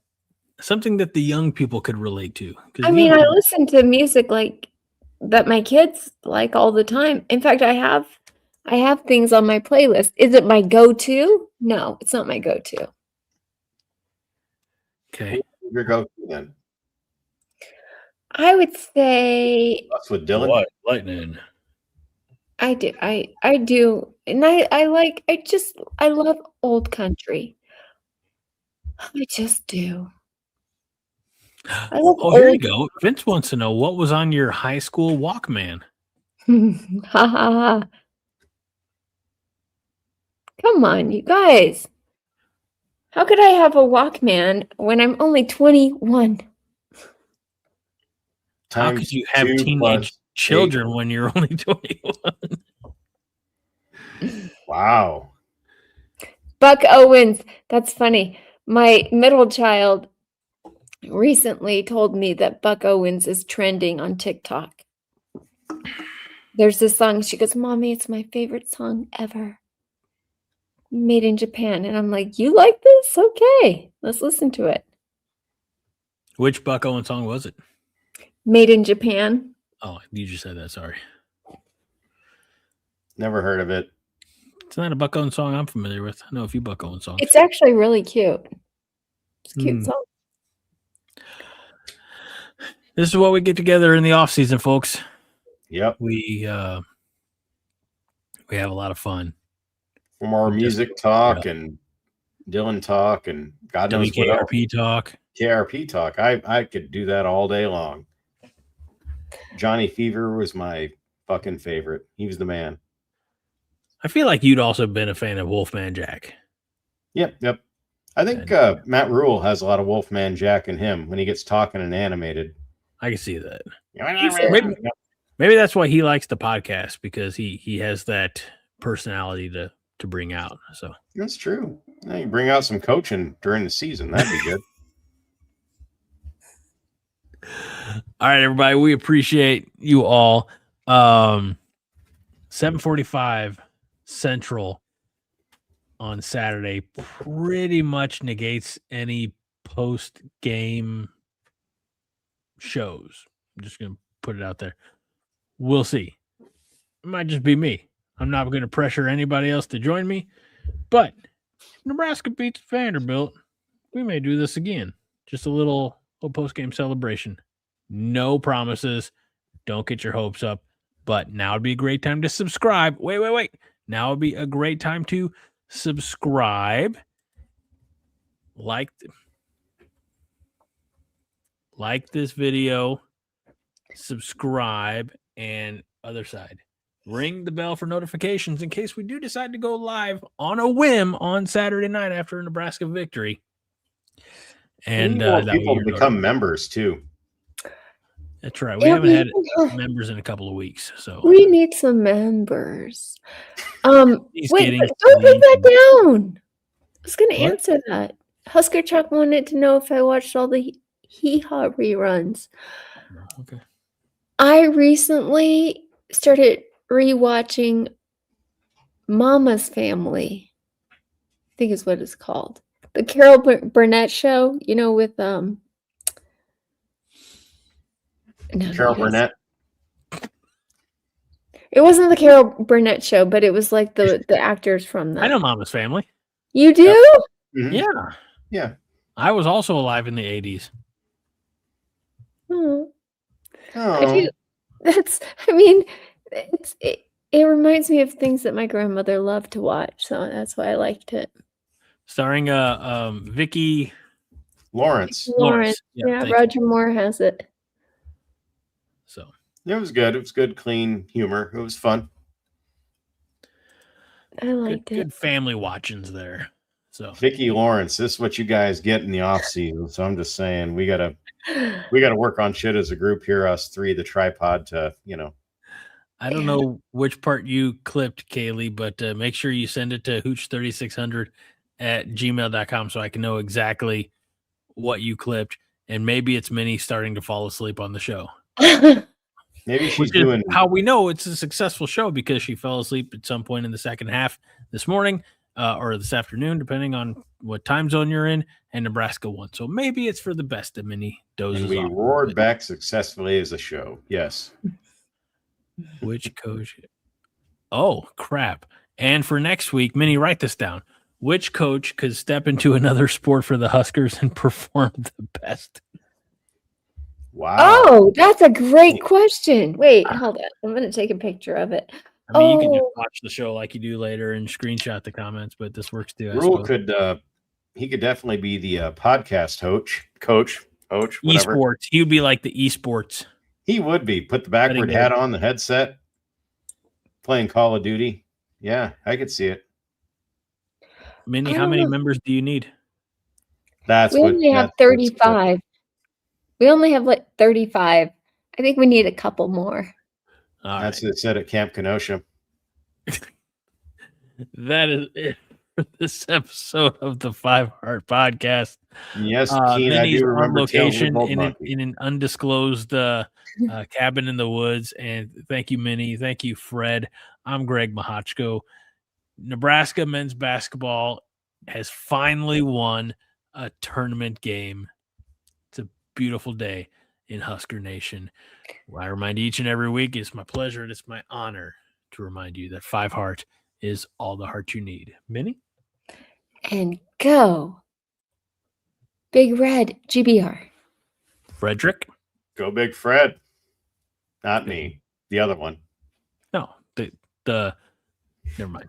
the young people could relate to. I mean, I listen to music like that my kids like all the time. In fact, I have things on my playlist. Is it my go-to? No, it's not my go-to. Okay. Your go-to then? I would say That's with Dylan. What? Lightning. I do. I do. And I love old country. I just do. I love Oh, here you old. go. Vince wants to know what was on your high school Walkman. Ha ha ha. Come on, you guys. How could I have a Walkman when I'm only 21? How could you have teenage children when you're only 21? Wow. Buck Owens. That's funny. My middle child recently told me that Buck Owens is trending on TikTok. There's this song. She goes, Mommy, it's my favorite song ever. Made in Japan. And I'm like, you like this? Okay. Let's listen to it. Which Buck Owens song was it? Made in Japan. Oh, you just said that. Sorry. Never heard of it. It's not a Buck Owens song I'm familiar with. I know a few Buck Owens songs. It's actually really cute. It's a cute song. This is what we get together in the off season, folks. Yep. We have a lot of fun. For more music talk and Dylan talk and God knows what else. KRP talk. KRP talk. I could do that all day long. Johnny Fever was my fucking favorite. He was the man. I feel like you'd also been a fan of Wolfman Jack. Yep. I think Matt Rule has a lot of Wolfman Jack in him when he gets talking and animated. I can see that. Yep. Maybe that's why he likes the podcast, because he has that personality to bring out. So That's true. Yeah, you bring out some coaching during the season. That'd be good. all right, everybody, we appreciate you all. 7:45 Central on Saturday pretty much negates any post-game shows. I'm just going to put it out there. We'll see. It might just be me. I'm not going to pressure anybody else to join me, but if Nebraska beats Vanderbilt, we may do this again. Just a little post-game celebration. No promises. Don't get your hopes up. But now would be a great time to subscribe. Wait. Now would be a great time to subscribe. Like this video. Subscribe. And other side. Ring the bell for notifications in case we do decide to go live on a whim on Saturday night after a Nebraska victory. And people become members too. That's right. We haven't had members in a couple of weeks, so we need some members. Wait, don't take that down. I was going to answer that. Husker Chuck wanted to know if I watched all the Hee-Haw reruns. Okay. I recently started rewatching Mama's Family. I think is what it's called. The Carol Burnett show, with Carol Burnett. It wasn't the Carol Burnett show, but it was like the actors from that. I know Mama's Family. You do? Mm-hmm. Yeah. Yeah. I was also alive in the 80s. Oh. Oh. It reminds me of things that my grandmother loved to watch, so that's why I liked it. Starring Vicki Lawrence. Yeah, Roger Moore has it. So it was good. It was good, clean humor. It was fun. I liked it. Good family watchings there. So Vicki Lawrence, this is what you guys get in the off season. So I'm just saying we gotta work on shit as a group here, us three, the tripod to, I don't know which part you clipped, Kaylee, but make sure you send it to hooch3600@gmail.com so I can know exactly what you clipped. And maybe it's Minnie starting to fall asleep on the show. Maybe she's doing how we know it's a successful show, because she fell asleep at some point in the second half this morning or this afternoon, depending on what time zone you're in, and Nebraska won. So maybe it's for the best that Minnie dozes and we off. roared back successfully as a show. Yes. Which coach? Oh, crap. And for next week, Minnie, write this down. Which coach could step into another sport for the Huskers and perform the best? Wow. Oh, that's a great question. Wait, hold on. I'm going to take a picture of it. I mean, you can just watch the show like you do later and screenshot the comments, but this works too. Rule could he could definitely be the podcast coach, whatever. Esports. He would be like the esports. He would be. Put the backward hat on, the headset, playing Call of Duty. Yeah, I could see it. Minnie, how many members do you need? We only have 35. We only have like 35. I think we need a couple more. That's what it said at Camp Kenosha. That is it for this episode of the Five Heart Podcast. Yes, Keen, I do remember on location in an undisclosed cabin in the woods. And thank you, Minnie. Thank you, Fred. I'm Greg Mahochko. Nebraska men's basketball has finally won a tournament game. It's a beautiful day in Husker Nation. Well, I remind each and every week, it's my pleasure and it's my honor to remind you that Five Heart is all the heart you need. Minnie? And go Big Red GBR. Frederick? Go Big Fred. Not me. The other one. No, the never mind.